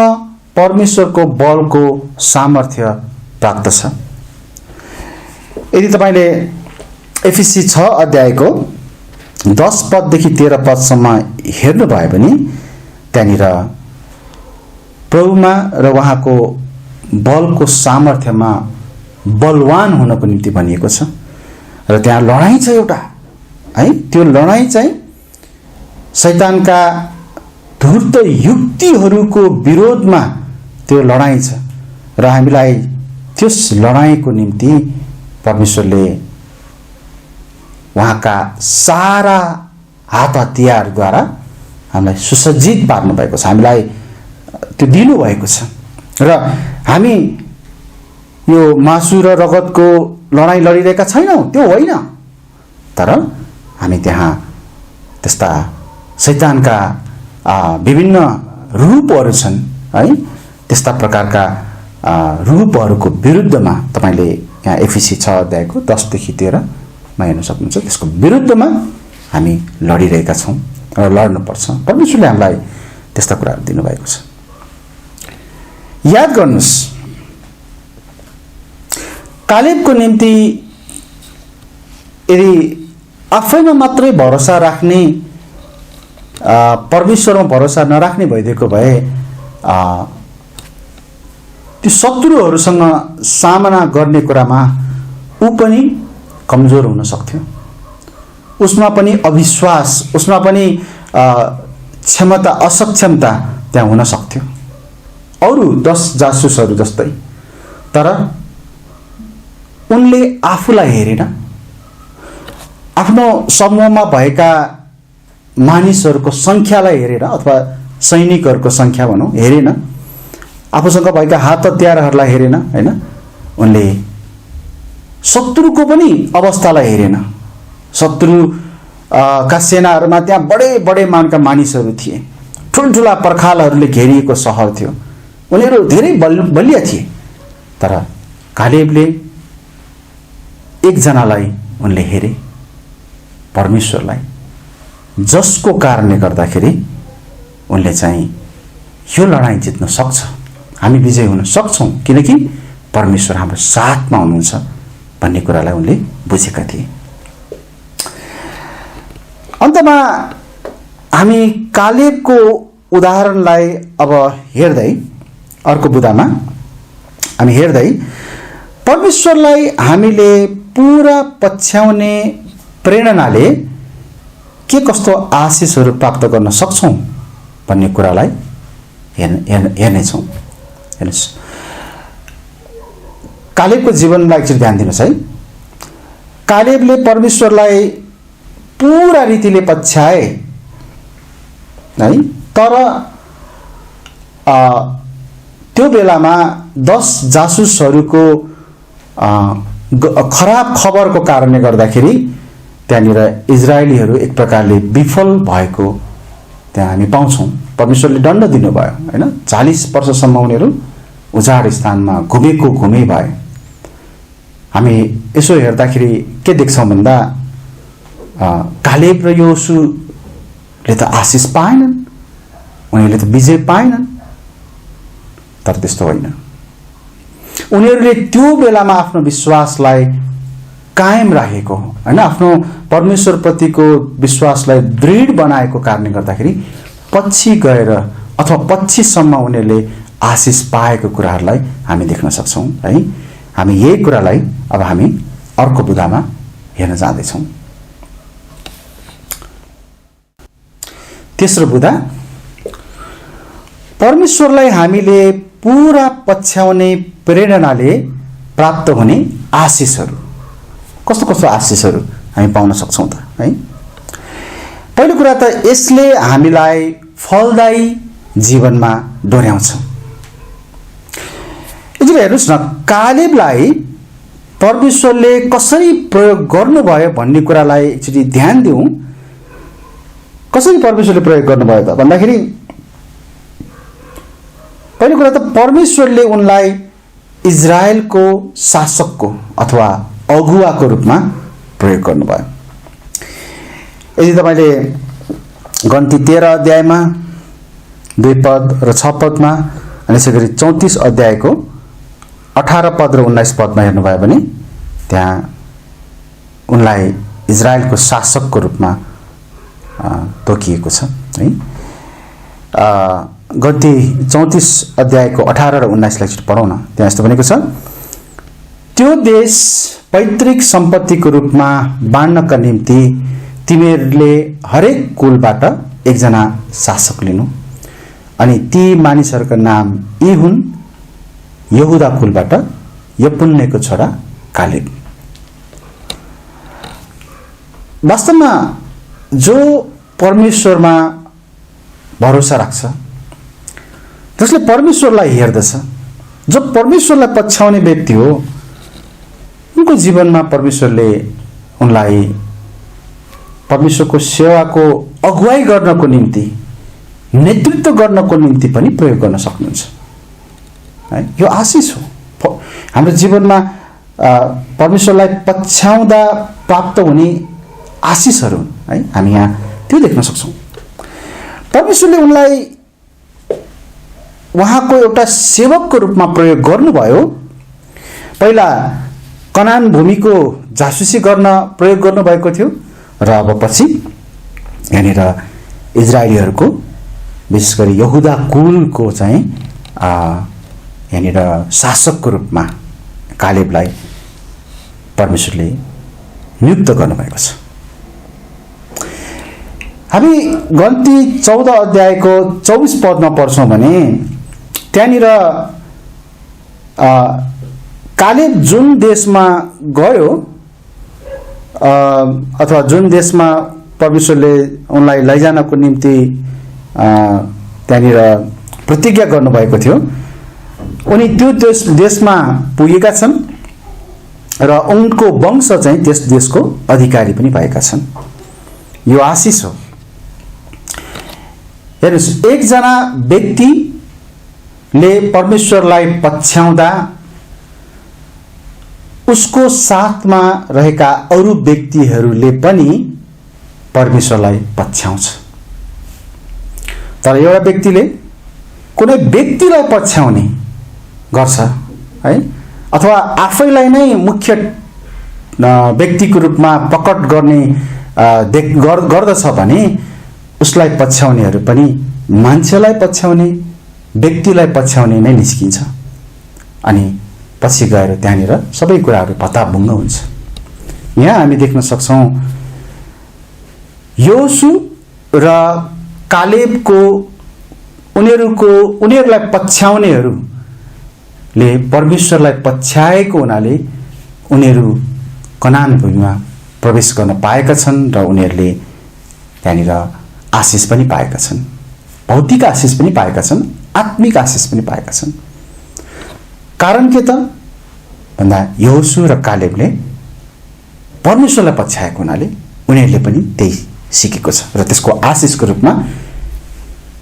परमेश्वरको बलको सामर्थ्य प्राप्त छ। यदि तपाईँले एफिसी 6 अध्यायको 10 पददेखि 13 पदसम्म हेर्नुभयो भने त्यहाँनिर प्रभुमा र उहाँको बलको सामर्थ्यमा बलवान हुनको निम्ति भनिएको छ। र त्यहाँ लडाईँ छ एउटा, है। त्यो लडाईँ चाहिँ शैतानका धूर्त युक्तिहरूको विरोधमा त्यो लडाईँ छ। र हामीलाई त्यस लडाईँको निम्ति परमेश्वरले उहाँका सारा हात हतियारद्वारा हामीलाई सुसज्जित पार्नु भएको छ। हामीलाई त्यो दिनुभएको छ। र हामी यो मासु र रगतको लडाईँ लडिरहेका छैनौँ, त्यो होइन। तर हामी त्यहाँ त्यस्ता शैतानका विभिन्न रूपहरू छन्, है। त्यस्ता प्रकारका रूपहरूको विरुद्धमा तपाईँले यहाँ एफिसी 6 अध्यायको 10 देखि 13 मा हेर्न सक्नुहुन्छ। त्यसको विरुद्धमा हामी लडिरहेका छौँ र लड्नुपर्छ। परमेश्वरले हामीलाई त्यस्ता कुराहरू दिनुभएको छ। याद गर्नुहोस्, कालेबको निम्ति यदि आफैमा मात्रै भरोसा राख्ने, परमेश्वरमा भरोसा नराख्ने भइदिएको भए ती शत्रुहरूसँग सामना गर्ने कुरामा ऊ पनि कमजोर हुन सक्थ्यो। उसमा पनि अविश्वास, उसमा पनि क्षमता, असक्षमता त्यहाँ हुन सक्थ्यो, अरू 10 जासुसहरू जस्तै। तर उनले आफूलाई हेरेन, आफ्नो समूहमा भएका मानिसहरूको सङ्ख्यालाई हेरेन, अथवा सैनिकहरूको सङ्ख्या भनौँ, हेरेन। आफूसँग भएका हात हतियारहरूलाई हेरेन, होइन। उनले शत्रुको पनि अवस्थालाई हेरेन। शत्रु का सेनाहरूमा त्यहाँ बडे बडे मानका मानिसहरू थिए। ठुल्ठुला पर्खालहरूले घेरिएको सहर थियो। उनीहरू धेरै बलिया थिए। तर कालेबले एकजनालाई उनले हेरे, परमेश्वरलाई, जसको कारणले गर्दाखेरि उनले चाहिँ यो लडाईँ जित्न सक्छ, हामी विजय हुन सक्छौँ, किनकि परमेश्वर हाम्रो साथमा हुनुहुन्छ भन्ने कुरालाई उनले बुझेका थिए। अन्तमा हामी कालेबको उदाहरणलाई अब हेर्दै, अर्को बुदामा हामी हेर्दै परमेश्वरलाई हामीले पुरा पछ्याउने प्रेरणाले के कस्तो आशिषहरू प्राप्त गर्न सक्छौँ भन्ने कुरालाई हेर्नेछौँ। हेर्नुहोस्, कालेबको जीवनलाई एकचोटि ध्यान दिनुहोस् है। कालेबले परमेश्वरलाई पूरा रीतिले पछ्याए, है। तर त्यो बेलामा 10 जासुसहरूको खराब खबरको कारणले गर्दाखेरि त्यहाँनिर इजरायलीहरू एक प्रकारले विफल भएको त्यहाँ हामी पाउँछौँ। परमेश्वरले दण्ड दिनुभयो, होइन। 40 वर्षसम्म उनीहरू उजाड स्थानमा घुमे भए। हामी यसो हेर्दाखेरि के देख्छौँ भन्दा कालेब र योशुले त आशिष पाएनन्, उनीहरूले त विजय पाएनन्। तर त्यस्तो होइन, उनीहरूले त्यो बेलामा आफ्नो विश्वासलाई कायम राखेको हैन, आफ्नो परमेश्वरप्रतिको विश्वासलाई दृढ बनाएको कारणले गर्दाखेरि पछि गएर अथवा पछिसम्म उनीहरूले आशिष पाएको कुराहरूलाई हामी देख्न सक्छौं है। हामी यही कुरालाई अब हामी अर्को बुँदामा हेर्न जाँदैछौं। तेस्रो बुँदा, परमेश्वरलाई हामीले पूरा पछ्याउने प्रेरणाले प्राप्त हुने आशिषहरू। कस्तो कस्तो आशिषहरू हामी पाउन सक्छौं त है। पहिलो कुरा त यसले हामीलाई फलदायी जीवनमा डोर्याउँछ। यसले हेर्नुस् न, कालेबलाई परमेश्वरले कसरी प्रयोग गर्नुभयो भन्ने कुरालाई एकचोटि ध्यान दिउँ। कसरी परमेश्वरले प्रयोग गर्नुभयो त भन्दाखेरि, पहिलो कुरा त परमेश्वरले उनलाई इजरायलको शासकको अथवा अगुवाको रूपमा प्रयोग गर्नुभयो। यदि तपाईले गन्ती 13 अध्यायमा 2 पद र 6 पदमा अनि यसैगरी 34 अध्यायको 18 पद र 19 पदमा हेर्नुभयो भने त्यहाँ उनलाई इजरायलको शासकको रूपमा तोकिएको छ है। गन्ती 34 अध्यायको 18 र 19 लाई पढौँ न। त्यहाँ यस्तो भनेको छ, त्यो देश पैतृक सम्पत्तिको रूपमा बाँड्नका निम्ति तिमीहरूले हरेक कुलबाट एकजना शासक लिनु, अनि ती मानिसहरूका नाम यी हुन्: यहुदा कुलबाट यपुन्नेको छोरा कालेब। वास्तवमा जो परमेश्वरमा भरोसा राख्छ, जसले परमेश्वरलाई हेर्दछ, जो परमेश्वरलाई पछ्याउने व्यक्ति हो, उनको जीवनमा परमेश्वरले उनलाई परमेश्वरको सेवाको अगुवाई गर्नको निम्ति, नेतृत्व गर्नको निम्ति पनि प्रयोग गर्न सक्नुहुन्छ है। यो आशिष हो हाम्रो जीवनमा। परमेश्वरलाई पछ्याउँदा प्राप्त हुने आशिषहरू है, हामी यहाँ त्यो देख्न सक्छौं। परमेश्वरले उनलाई उहाँको एउटा सेवकको रूपमा प्रयोग गर्नुभयो। पहिला कनान भूमिको जासुसी गर्न प्रयोग गर्नुभएको थियो र अब पछि यहाँनिर इजरायलीहरूको, विशेष गरी यहुदा कुलको चाहिँ यहाँनिर शासकको रूपमा कालेबलाई परमेश्वरले नियुक्त गर्नुभएको छ। हामी गन्ती 14 अध्यायको 24 पदमा पढ्छौं भने त्यहाँनिर कालेब जुन देशमा गयो अथवा जुन देशमा परमेश्वरले उनलाई लैजानको निम्ति त्यहाँनिर प्रतिज्ञा गर्नुभएको थियो, उनी त्यो देशमा पुगेका छन् र उनको वंश चाहिँ त्यस देशको अधिकारी पनि भएका छन्। यो आशिष हो। हेर्नुस्, एकजना व्यक्तिले परमेश्वरलाई पछ्याउँदा उसको साथमा रहेका अरू व्यक्तिहरूले पनि परमेश्वरलाई पछ्याउँछ। तर एउटा व्यक्तिले कुनै व्यक्तिलाई पछ्याउने गर्छ है, अथवा आफैलाई नै मुख्य व्यक्तिको रूपमा प्रकट गर्ने गर्दछ भने उसलाई पछ्याउनेहरू पनि मान्छेलाई पछ्याउने, व्यक्तिलाई पछ्याउने नै निस्किन्छ। अनि पछि गएर त्यहाँनिर सबै कुराहरू भत्ताभुङ्ग हुन्छ। यहाँ हामी देख्न सक्छौं योशु र कालेबको उनीहरूलाई पछ्याउनेहरूले परमेश्वरलाई पछ्याएको हुनाले उनीहरू कनान भूमिमा प्रवेश गर्न पाएका छन् र उनीहरूले त्यहाँनिर आशिष पनि पाएका छन्। भौतिक आशिष पनि पाएका छन्, आत्मिक आशिष पनि पाएका छन्। कारण के त भन्दा योशु र कालेबले परमेश्वरलाई पछ्याएको हुनाले उनीहरूले पनि त्यही सिकेको छ र त्यसको आशिषको रूपमा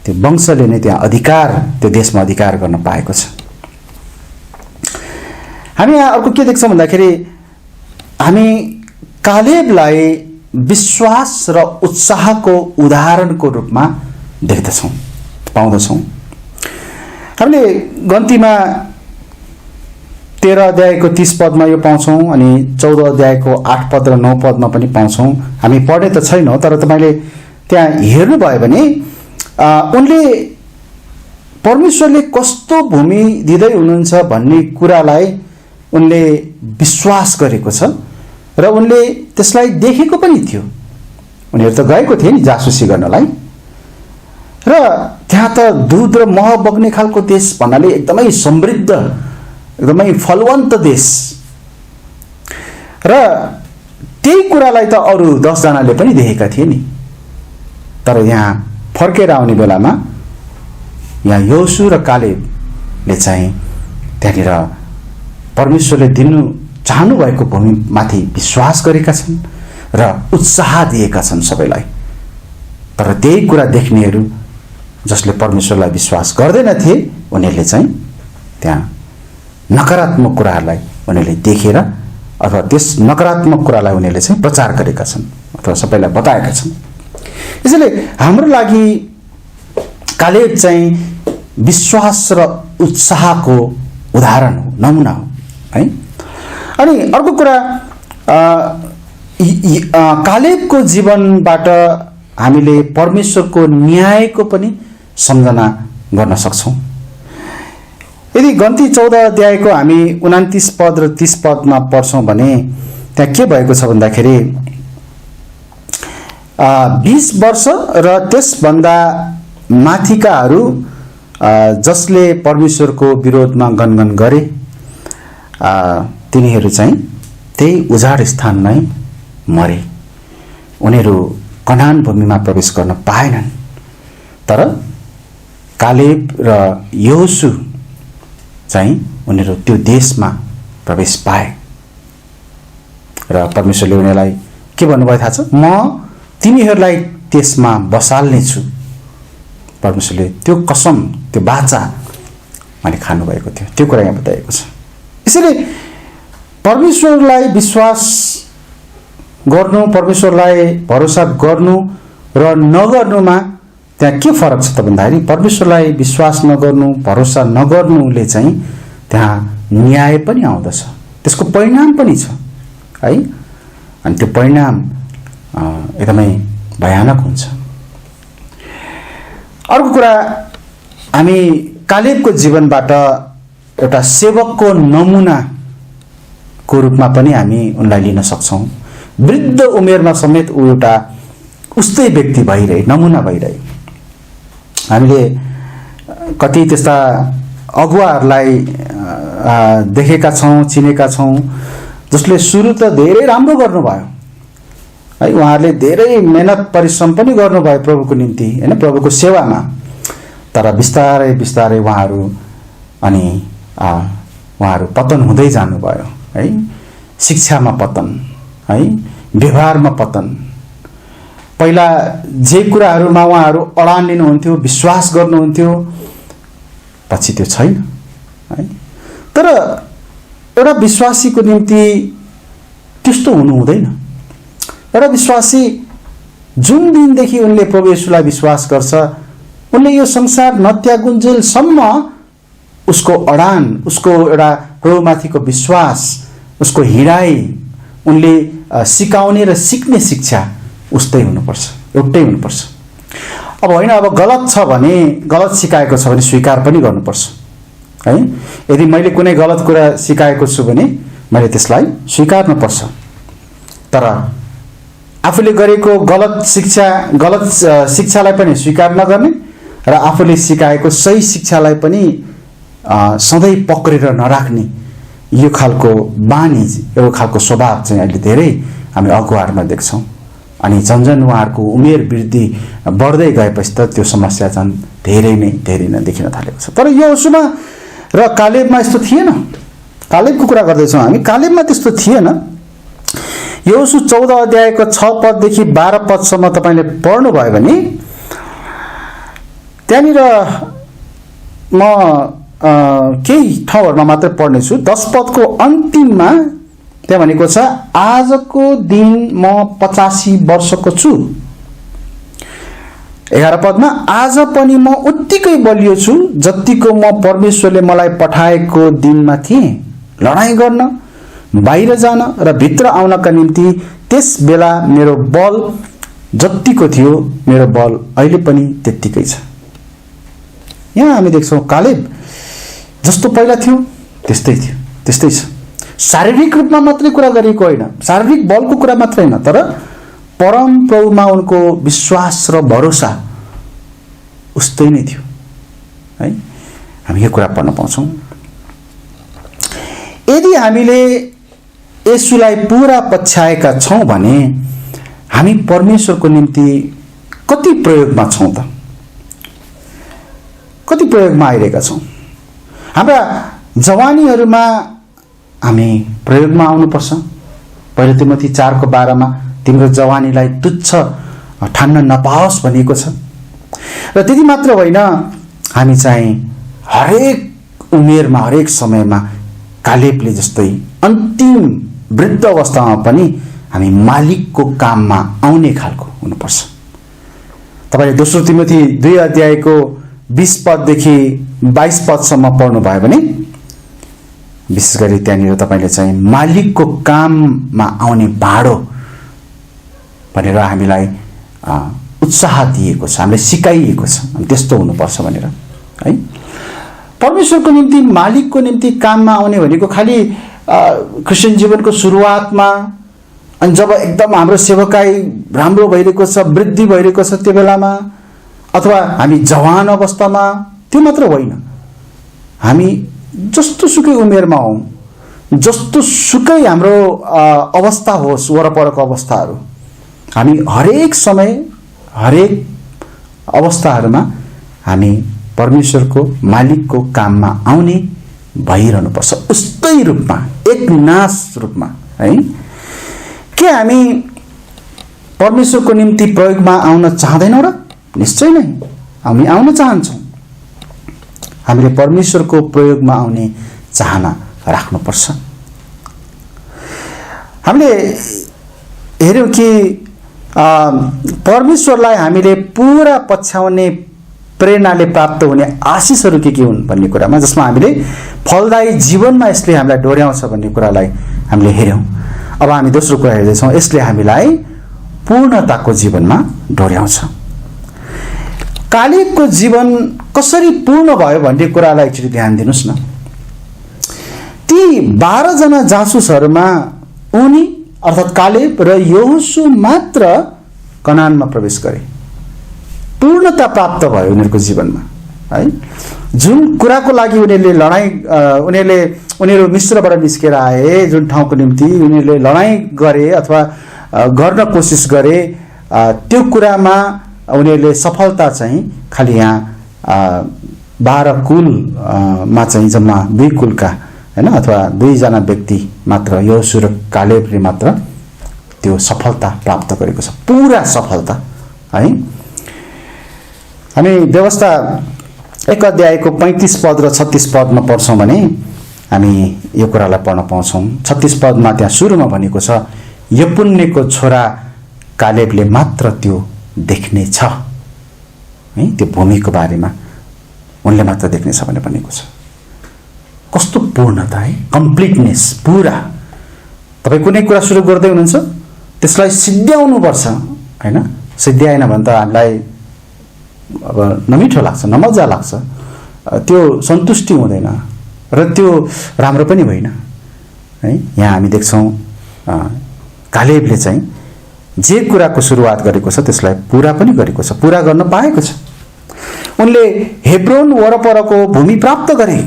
त्यो वंशले नै त्यहाँ अधिकार, त्यो देशमा अधिकार गर्न पाएको छ। हामी यहाँ अर्को के देख्छौं भन्दाखेरि हामी कालेबलाई विश्वास र उत्साहको उदाहरणको रूपमा देख्दछौँ, पाउँदछौँ। हामीले गन्तीमा 13 अध्यायको 30 पदमा यो पाउँछौँ अनि 14 अध्यायको 8 पद र 9 पदमा पनि पाउँछौँ। हामी पढ्ने त छैनौँ, तर तपाईँले त्यहाँ हेर्नुभयो भने उनले परमेश्वरले कस्तो भूमि दिँदै हुनुहुन्छ भन्ने कुरालाई उनले विश्वास गरेको छ र उनले त्यसलाई देखेको पनि थियो। उनीहरू त गएको थिए नि जासुसी गर्नलाई, र त्यहाँ त दूध र मह बग्ने खालको देश भन्नाले एकदमै समृद्ध, एकदमै फलवन्त देश, र त्यही कुरालाई त अरू 10 जनाले पनि देखेका थिए नि। तर यहाँ फर्केर आउने बेलामा यहाँ योशु र कालेबले चाहिँ त्यहाँनिर परमेश्वरले दिनु चाहनु भएको भूमिमाथि विश्वास गरेका छन् र उत्साह दिएका छन् सबैलाई। तर त्यही कुरा देख्नेहरू जसले परमेश्वरलाई विश्वास गर्दैनथे उनीहरूले चाहिँ त्यहाँ नकारात्मक कुराहरूलाई उनीहरूले देखेर अथवा त्यस नकारात्मक कुरालाई उनीहरूले चाहिँ प्रचार गरेका छन् अथवा सबैलाई बताएका छन्। यसैले हाम्रो लागि कालेब चाहिँ विश्वास र उत्साहको उदाहरण हो, नमुना हो है। अनि अर्को कुरा, कालेबको जीवनबाट हामीले परमेश्वरको न्यायको पनि सम्झना गर्न सक्छौँ। यदि गन्ती 14 अध्यायको हामी 29 पद र 30 पदमा पढ्छौँ भने त्यहाँ के भएको छ भन्दाखेरि 20 वर्ष र त्यसभन्दा माथिकाहरू जसले परमेश्वरको विरोधमा गनगन गरे तिनीहरू चाहिँ त्यही उजाड स्थानमै मरे। उनीहरू कनान भूमिमा प्रवेश गर्न पाएनन्। तर कालेब र योशु चाहिँ उनीहरू त्यो देशमा प्रवेश पाए र परमेश्वरले उनीहरूलाई के भन्नुभयो थाहा छ? म तिमीहरूलाई त्यसमा बसाल्ने छु। परमेश्वरले त्यो कसम, त्यो वाचा मैले खानुभएको थियो, त्यो कुरा यहाँ बताएको छ। यसैले परमेश्वरलाई विश्वास गर्नु, परमेश्वरलाई भरोसा गर्नु र नगर्नुमा त्यहाँ के फरक छ त भन्दाखेरि परमेश्वरलाई विश्वास नगर्नु, भरोसा नगर्नुले चाहिँ त्यहाँ न्याय पनि आउँदछ, त्यसको परिणाम पनि छ है। अनि त्यो परिणाम एकदमै भयानक हुन्छ। अर्को कुरा, हामी कालेबको जीवनबाट एउटा सेवकको नमुनाको रूपमा पनि हामी उनलाई लिन सक्छौँ। वृद्ध उमेरमा समेत ऊ एउटा उस्तै व्यक्ति भइरहे, नमुना भइरहे। हामीले कति त्यस्ता अगुवाहरूलाई देखेका छौँ, चिनेका छौँ, जसले सुरु त धेरै राम्रो गर्नुभयो है। उहाँहरूले धेरै मेहनत परिश्रम पनि गर्नुभयो प्रभुको निम्ति हैन, प्रभुको सेवामा। तर बिस्तारै बिस्तारै उहाँहरू पतन हुँदै जानुभयो है। शिक्षामा पतन है, व्यवहारमा पतन। पहिला जे कुराहरूमा उहाँहरू अडान लिनुहुन्थ्यो, विश्वास गर्नुहुन्थ्यो, पछि त्यो छैन है। तर एउटा विश्वासीको निम्ति त्यस्तो हुनु हुँदैन। एउटा विश्वासी जुन दिनदेखि उनले प्रभु येशूलाई विश्वास गर्छ, उनले यो संसार नत्यागुन्जेलसम्म उसको अडान, उसको एउटा प्रभुमाथिको विश्वास, उसको हिँडाइ, उनले सिकाउने र सिक्ने शिक्षा उस्तै हुनुपर्छ, एउटै हुनुपर्छ। अब होइन, अब गलत छ भने, गलत सिकाएको छ भने स्वीकार पनि गर्नुपर्छ है। यदि मैले कुनै गलत कुरा सिकाएको छु भने मैले त्यसलाई स्वीकार्नुपर्छ। तर आफूले गरेको गलत शिक्षालाई पनि स्वीकार नगर्ने र आफूले सिकाएको सही शिक्षालाई पनि सधैँ पक्रेर नराख्ने, यो खालको बानी, यो खालको स्वभाव चाहिँ अहिले धेरै हामी अगुवाहरूमा देख्छौँ। अनि झन्झन उहाँहरूको उमेर वृद्धि बढ्दै गएपछि त त्यो समस्या चाहिँ धेरै नै देखिन थालेको छ। तर योशुमा र कालेबमा यस्तो थिएन। कालेबको कुरा गर्दैछौँ हामी, कालेबमा त्यस्तो थिएन। योशु 14 अध्यायको 6 पददेखि 12 पदसम्म तपाईँले पढ्नुभयो भने त्यहाँनिर म केही ठाउँहरूमा मात्र पढ्नेछु। 10 पदको अन्तिममा त्यहाँ भनेको छ आजको दिन म 85 वर्षको छु। 11 पदमा आज पनि म उत्तिकै बलियो छु जतिको म परमेश्वरले मलाई पठाएको दिनमा थिएँ। लडाईँ गर्न, बाहिर जान र भित्र आउनका निम्ति त्यस बेला मेरो बल जतिको थियो मेरो बल अहिले पनि त्यत्तिकै छ। यहाँ हामी देख्छौँ कालेब जस्तो पहिला थियो त्यस्तै थियो, त्यस्तै छ। शारीरिक रूपमा मात्रै कुरा गरिएको होइन, शारीरिक बलको कुरा मात्रै होइन, तर परम प्रभुमा उनको विश्वास र भरोसा उस्तै नै थियो है। हामी यो कुरा पढ्न पाउँछौँ। यदि हामीले येशूलाई पूरा पछ्याएका छौँ भने हामी परमेश्वरको निम्ति कति प्रयोगमा छौँ त? कति प्रयोगमा आइरहेका छौँ? हाम्रा जवानीहरूमा हामी प्रयोगमा आउनुपर्छ। पहिलो तिमोथी 4:12 तिम्रो जवानीलाई तुच्छ ठान्न नपाओस् भनिएको छ। र त्यति मात्र होइन, हामी चाहिँ हरेक उमेरमा, हरेक समयमा कालेबले जस्तै अन्तिम वृद्ध अवस्थामा पनि हामी मालिकको काममा आउने खालको हुनुपर्छ। तपाईले दोस्रो तिमोथी 2 अध्यायको 20 पददेखि 22 पदसम्म पढ्नुभयो भने विशेष गरी त्यहाँनिर तपाईले चाहिँ मालिकको काममा आउने भाडो भनेर हामीलाई उत्साह दिएको छ, हामीलाई सिकाइएको छ त्यस्तो हुनुपर्छ भनेर है। परमेश्वरको निम्ति, मालिकको निम्ति काममा आउने भनेको खालि क्रिस्चियन जीवनको सुरुवातमा अनि जब एकदम हाम्रो सेवकाई राम्रो भइरहेको छ, वृद्धि भइरहेको छ त्यो बेलामा, अथवा हामी जवान अवस्थामा, त्यो मात्र होइन। हामी जस्तो सुकै उमेरमा हौँ, जस्तो सुकै हाम्रो अवस्था होस्, वरपरको अवस्थाहरू, हामी हरेक समय, हरेक अवस्थाहरूमा हामी परमेश्वरको, मालिकको काममा आउने भइरहनुपर्छ, उस्तै रूपमा, एकनास रूपमा है। के हामी परमेश्वरको निम्ति प्रयोगमा आउन चाहँदैनौँ र? निश्चय नै हामी आउन चाहन्छौँ। हामीले परमेश्वरको प्रयोगमा आउने चाहना राख्नुपर्छ। हामीले हेर्यौँ कि परमेश्वरलाई हामीले पूरा पछ्याउने प्रेरणाले प्राप्त हुने आशिषहरू के हुन् भन्ने कुरामा, जसमा हामीले फलदायी जीवनमा यसले हामीलाई डोर्याउँछ भन्ने कुरालाई हामीले हेर्यौँ। अब हामी दोस्रो कुरा हेर्दैछौँ, यसले हामीलाई पूर्णताको जीवनमा डोर्याउँछ। कालेबको जीवन कसरी पूर्ण भयो भन्ने कुरालाई एकचोटि ध्यान दिनुस् न। ती 12 जना जासुसहरूमा उनी अर्थात् कालेब र यहोशू मात्र कनानमा प्रवेश गरे। पूर्णता प्राप्त भयो उनीहरूको जीवनमा है। जुन कुराको लागि उनीहरू मिस्रबाट निस्केर आए, जुन ठाउँको निम्ति उनीहरूले लडाईँ गरे अथवा गर्न कोसिस गरे, त्यो कुरामा उनीहरूले सफलता चाहिँ खालि यहाँ 12 कुलमा चाहिँ जम्मा 2 कुलका हैन, अथवा 2 जना व्यक्ति मात्र, यहोशू र कालेबले मात्र त्यो सफलता प्राप्त गरेको छ, पूरा सफलता है। हामी व्यवस्था 1 अध्यायको 35 पद र 36 पदमा पढ्छौँ भने हामी यो कुरालाई पढ्न पाउँछौँ। 36 पदमा त्यहाँ सुरुमा भनेको छ, यपुन्नेको छोरा कालेबले मात्र त्यो देख्ने छ है। त्यो भूमिको बारेमा उनले मात्र देख्ने छ भनेर भनेको छ। कस्तो पूर्णता है, कम्प्लिटनेस, पूरा। तपाईँ कुनै कुरा सुरु गर्दै हुनुहुन्छ, त्यसलाई सिद्ध्याउनुपर्छ हैन। सिद्ध्याएन भने त हामीलाई अब नमिठो लाग्छ, नमजा लाग्छ, त्यो सन्तुष्टि हुँदैन र त्यो राम्रो पनि होइन है। यहाँ हामी देख्छौँ कालेबले चाहिँ जे कुराको सुरुवात गरेको छ त्यसलाई पूरा पनि गरेको छ, पूरा गर्न पाएको छ। उनले हेब्रोन वरपरको भूमि प्राप्त गरे।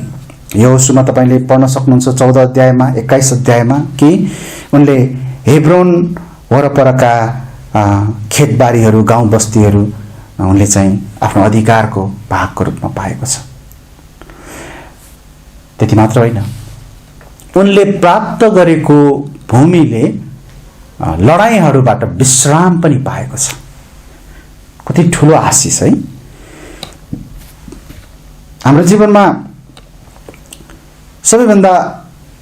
यहोशूमा तपाईले पढ्न सक्नुहुन्छ 14 अध्यायमा, 21 अध्यायमा कि उनले हेब्रोन वरपरका खेतबारीहरू, गाउँ बस्तीहरू उनले चाहिँ आफ्नो अधिकारको भागको रूपमा पाएको छ। त्यति मात्र होइन, उनले प्राप्त गरेको भूमिले लडाईँहरूबाट विश्राम पनि पाएको छ। कति ठुलो आशिष है। हाम्रो जीवनमा सबैभन्दा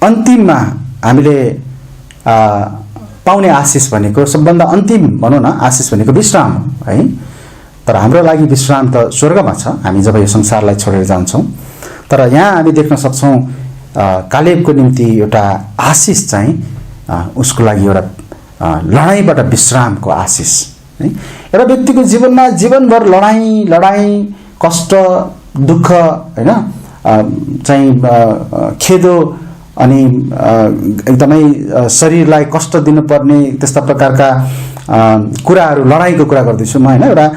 अन्तिममा हामीले पाउने आशिष भनेको सबभन्दा अन्तिम भनौँ न आशिष भनेको विश्राम हो है। तर हाम्रो लागि विश्राम त स्वर्गमा छ, हामी जब यो संसारलाई छोडेर जान्छौँ। तर यहाँ हामी देख्न सक्छौँ कालेबको निम्ति एउटा आशिष चाहिँ उसको लागि एउटा लडाइँबाट विश्रामको आशिष है। एउटा व्यक्तिको जीवनमा जीवनभर लडाइँ कष्ट दुःख होइन चाहिँ खेदो अनि एकदमै शरीरलाई कष्ट दिनुपर्ने त्यस्ता प्रकारका कुराहरू लडाइँको कुरा गर्दैछु म होइन। एउटा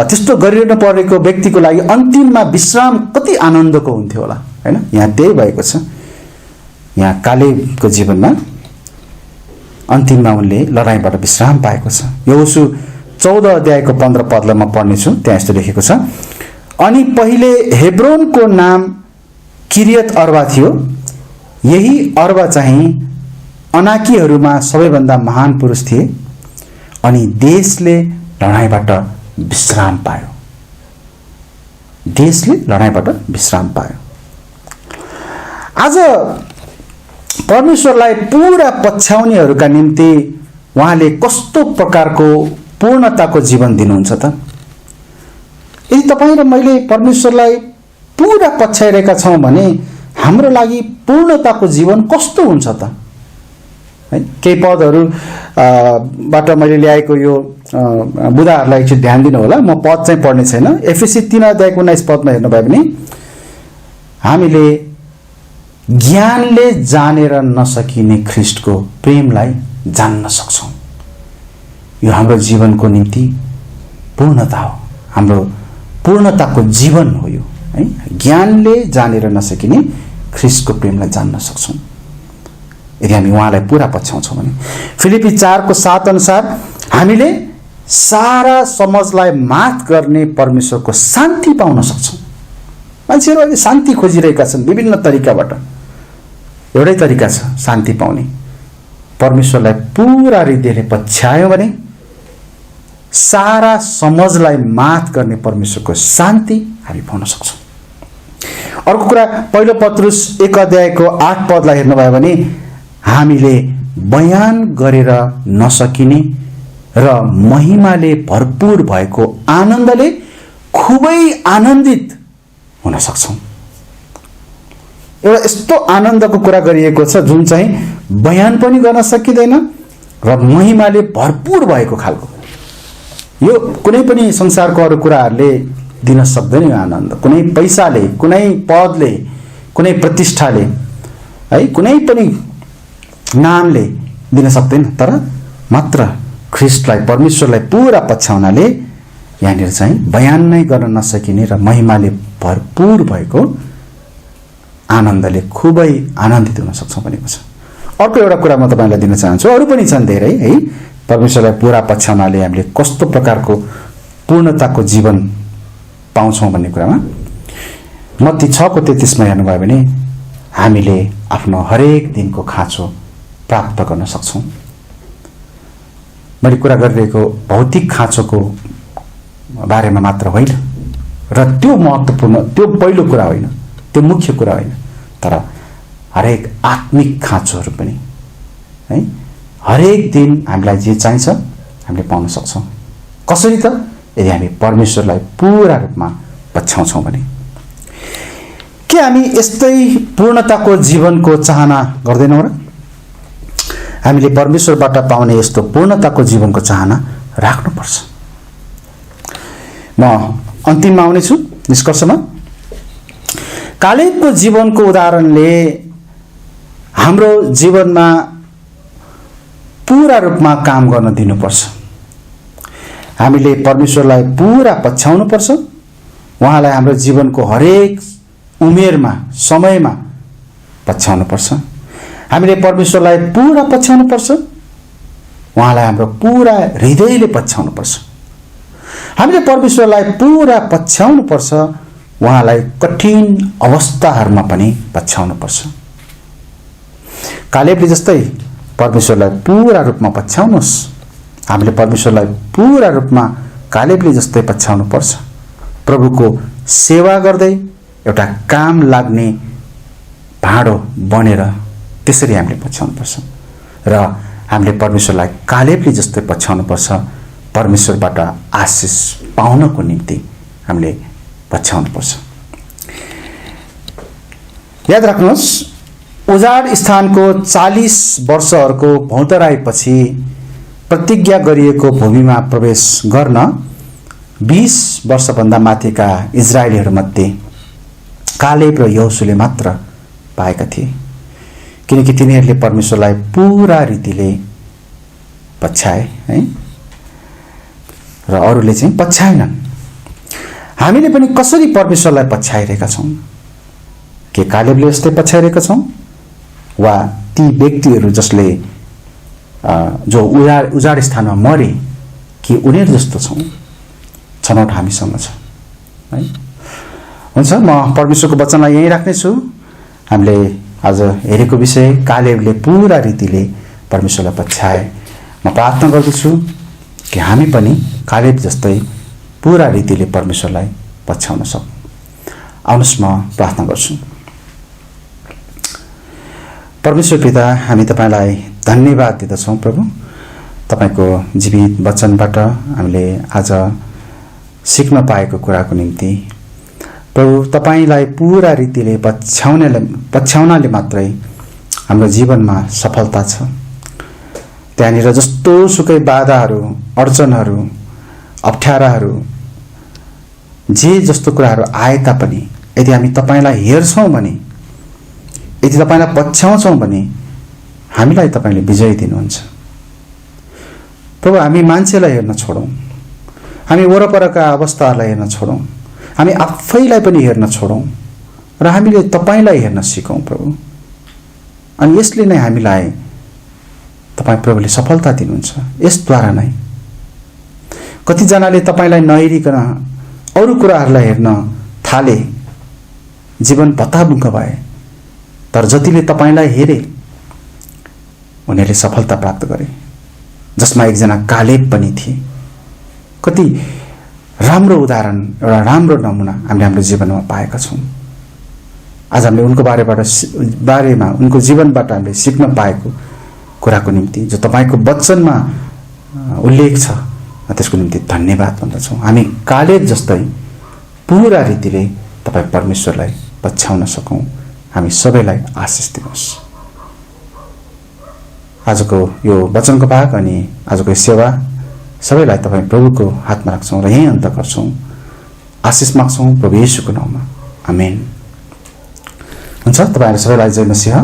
त्यस्तो गरिरहनु परेको व्यक्तिको लागि अन्तिममा विश्राम कति आनन्दको हुन्थ्यो होला होइन। यहाँ त्यही भएको छ। यहाँ कालेबको जीवनमा अन्तिममा उनले लडाइँबाट विश्राम पाएको छ। यहोशू 14 अध्यायको 15 पदलाई म पढ्नेछु। त्यहाँ यस्तो लेखेको छ, अनि पहिले हेब्रोनको नाम किरियत अर्बा थियो। यही अर्बा चाहिँ अनाकीहरूमा सबैभन्दा महान पुरुष थिए अनि देशले लडाइँबाट विश्राम पायो। देशले लडाइँबाट विश्राम पायो। आज परमेश्वरलाई पुरा पछ्याउनेहरूका निम्ति उहाँले कस्तो प्रकारको पूर्णताको जीवन दिनुहुन्छ त? यदि तपाईँ र मैले परमेश्वरलाई पुरा पछ्याइरहेका छौँ भने हाम्रो लागि पूर्णताको जीवन कस्तो हुन्छ त? है, केही पदहरू बाट मैले ल्याएको यो बुदाहरूलाई एकछिन ध्यान दिनु होला। म पद चाहिँ पढ्ने छैन। एफएसी 3 अध्यायको 19 पदमा हेर्नुभयो भने हामीले ज्ञानले जानेर नसकिने ख्रीष्टको प्रेमलाई जान्न सक्छौँ। यो हाम्रो जीवनको निम्ति पूर्णता हो, हाम्रो पूर्णताको जीवन हो यो है। ज्ञानले जानेर नसकिने ख्रीष्टको प्रेमलाई जान्न सक्छौँ यदि हामी उहाँलाई पुरा पछ्याउँछौँ भने। फिलिपी 4:7 अनुसार हामीले सारा समझलाई मात गर्ने परमेश्वरको शान्ति पाउन सक्छौँ। मान्छेहरू अहिले शान्ति खोजिरहेका छन् विभिन्न तरिकाबाट। एउटै तरिका छ शान्ति पाउने, परमेश्वरलाई पुरा हृदयले पछ्यायो भने सारा समझलाई मात गर्ने परमेश्वरको शान्ति हामी पाउन सक्छौँ। अर्को कुरा, पहिलो पत्रुस 1 अध्यायको 8 पदलाई हेर्नुभयो भने हामीले बयान गरेर नसकिने र महिमाले भरपूर भएको आनन्दले खुबै आनन्दित हुन सक्छौँ। एउटा यस्तो आनन्दको कुरा गरिएको छ जुन चाहिँ बयान पनि गर्न सकिँदैन र महिमाले भरपूर भएको खालको। यो कुनै पनि संसारको अरू कुराहरूले दिन सक्दैन यो आनन्द। कुनै पैसाले, कुनै पदले, कुनै प्रतिष्ठाले है, कुनै पनि नामले दिन सक्दैन। तर मात्र ख्रीष्टलाई, परमेश्वरलाई पुरा पछ्याउनाले यहाँनिर चाहिँ बयान नै गर्न नसकिने र महिमाले भरपूर भएको आनन्दले खुबै आनन्दित हुन सक्छौँ भनेको छ। अर्को एउटा कुरा म तपाईँलाई दिन चाहन्छु, अरू पनि छन् धेरै है। परमेश्वरलाई पुरा पछ्याउनाले हामीले कस्तो प्रकारको पूर्णताको जीवन पाउँछौँ भन्ने कुरामा मत्ती 6:33 हेर्नुभयो भने हामीले आफ्नो हरेक दिनको खाँचो प्राप्त गर्न सक्छौँ। मैले कुरा गरिरहेको भौतिक खाँचोको बारेमा मात्र होइन र त्यो महत्त्वपूर्ण, त्यो पहिलो कुरा होइन, त्यो मुख्य कुरा होइन, तर हरेक आत्मिक खाँचोहरू पनि है। हरेक दिन हामीलाई जे चाहिन्छ हामीले पाउन सक्छौँ। कसरी त? यदि हामी परमेश्वरलाई पुरा रूपमा पछ्याउँछौँ भने। के हामी यस्तै पूर्णताको जीवनको चाहना गर्दैनौँ र? हामीले परमेश्वरबाट पाउने यस्तो पूर्णताको जीवनको चाहना राख्नुपर्छ। म अन्तिममा आउनेछु निष्कर्षमा। कालेबको जीवनको उदाहरणले हाम्रो जीवनमा पुरा रूपमा काम गर्न दिनुपर्छ। हामीले परमेश्वरलाई पुरा पछ्याउनुपर्छ। उहाँलाई हाम्रो जीवनको हरेक उमेरमा, समयमा पछ्याउनुपर्छ। हामीले परमेश्वरलाई पुरा पछ्याउनुपर्छ। उहाँलाई हाम्रो पुरा हृदयले पछ्याउनुपर्छ। हामीले परमेश्वरलाई पुरा पछ्याउनुपर्छ। उहाँलाई कठिन अवस्थाहरूमा पनि पछ्याउनुपर्छ। कालेबले जस्तै परमेश्वरलाई पुरा रूपमा पछ्याउनुहोस्। हामीले परमेश्वरलाई पुरा रूपमा कालेबले जस्तै पछ्याउनुपर्छ। प्रभुको सेवा गर्दै एउटा काम लाग्ने भाँडो बनेर त्यसरी हामीले पछ्याउनुपर्छ र हामीले परमेश्वरलाई कालेबले जस्तै पछ्याउनुपर्छ। परमेश्वरबाट आशिष पाउनको निम्ति हामीले पछ्याउनुपर्छ। याद राख्नुहोस्, उजाड स्थानको 40 वर्षहरूको भौँतराईपछि प्रतिज्ञा गरिएको भूमिमा प्रवेश गर्न 20 वर्षभन्दा माथिका इजरायलीहरूमध्ये कालेब र यहोशुले मात्र पाएका थिए, किनकि तिनीहरूले परमेश्वरलाई पूरा रीतिले पछ्याए है, र अरूले चाहिँ पछ्याएनन्। हामीले पनि कसरी परमेश्वरलाई पछ्याइरहेका छौँ? के कालेबले जस्तै पछ्याइरहेका छौँ, वा ती व्यक्तिहरू जसले जो उजाड स्थानमा मरे कि उनीहरू जस्तो छौँ? छनौट हामीसँग छ है। हुन्छ, म परमेश्वरको वचनलाई यहीँ राख्नेछु। हामीले आज हेरेको विषय कालेबले पूरा रीतिले परमेश्वरलाई पछ्याए। म प्रार्थना गर्दछु कि हामी पनि कालेब जस्तै पूरा रीतिले परमेश्वरलाई पछ्याउन सकौँ। आउनुहोस् म प्रार्थना गर्छु। परमेश्वर पिता, हामी तपाईलाई धन्यवाद दिँदछौँ प्रभु, तपाईको जीवित वचनबाट हामीले आज सिक्न पाएको कुराको निम्ति। प्रभु, तपाईलाई पूरा रीतिले पछ्याउनाले मात्रै हाम्रो जीवनमा सफलता छ। त्यहाँनिर जस्तो सुकै बाधाहरू, अडचनहरू, अप्ठ्याराहरू, जे जस्तो कुराहरू आए तापनि यदि हामी तपाईलाई हेर्छौँ भने, यदि तपाईलाई पछ्याउँछौँ भने हामीलाई तपाईले विजय दिनुहुन्छ। प्रभु, हामी मान्छेलाई हेर्न छोडौँ, हामी वरपरका अवस्थाहरूलाई हेर्न छोडौँ, हामी आफैलाई पनि हेर्न छोडौँ र हामीले तपाईलाई हेर्न सिकौँ प्रभु। अनि यसले नै हामीलाई तपाईँ प्रभुले सफलता दिनुहुन्छ। यसद्वारा नै कतिजनाले तपाईलाई नहेरिकन अरू कुराहरूलाई हेर्न थाले, जीवन भत्ताभुङ्ग भए, तर जतिले तपाईलाई हेरे उनीहरूले सफलता प्राप्त गरे, जसमा एकजना कालेब पनि थिए। कति राम्रो उदाहरण, एउटा राम्रो नमुना हामीले हाम्रो जीवनमा पाएका छौँ। आज हामीले उनको बारेमा उनको जीवनबाट हामीले सिक्न पाएको कुराको निम्ति, जो तपाईको वचनमा उल्लेख छ, त्यसको निम्ति धन्यवाद भन्दछौँ। हामी कालेब जस्तै पूरा रीतिले तपाईँ परमेश्वरलाई पछ्याउन सकौँ। हामी सबैलाई आशिष दिनुहोस्। आजको यो वचनको भाग अनि आजको यो सेवा सबैलाई तपाईँ प्रभुको हातमा राख्छौँ र यहीँ अन्त गर्छौँ। आशिष माग्छौँ प्रभु येशूको नाममा, आमेन। हुन्छ, तपाईँहरू सबैलाई जय मसीह।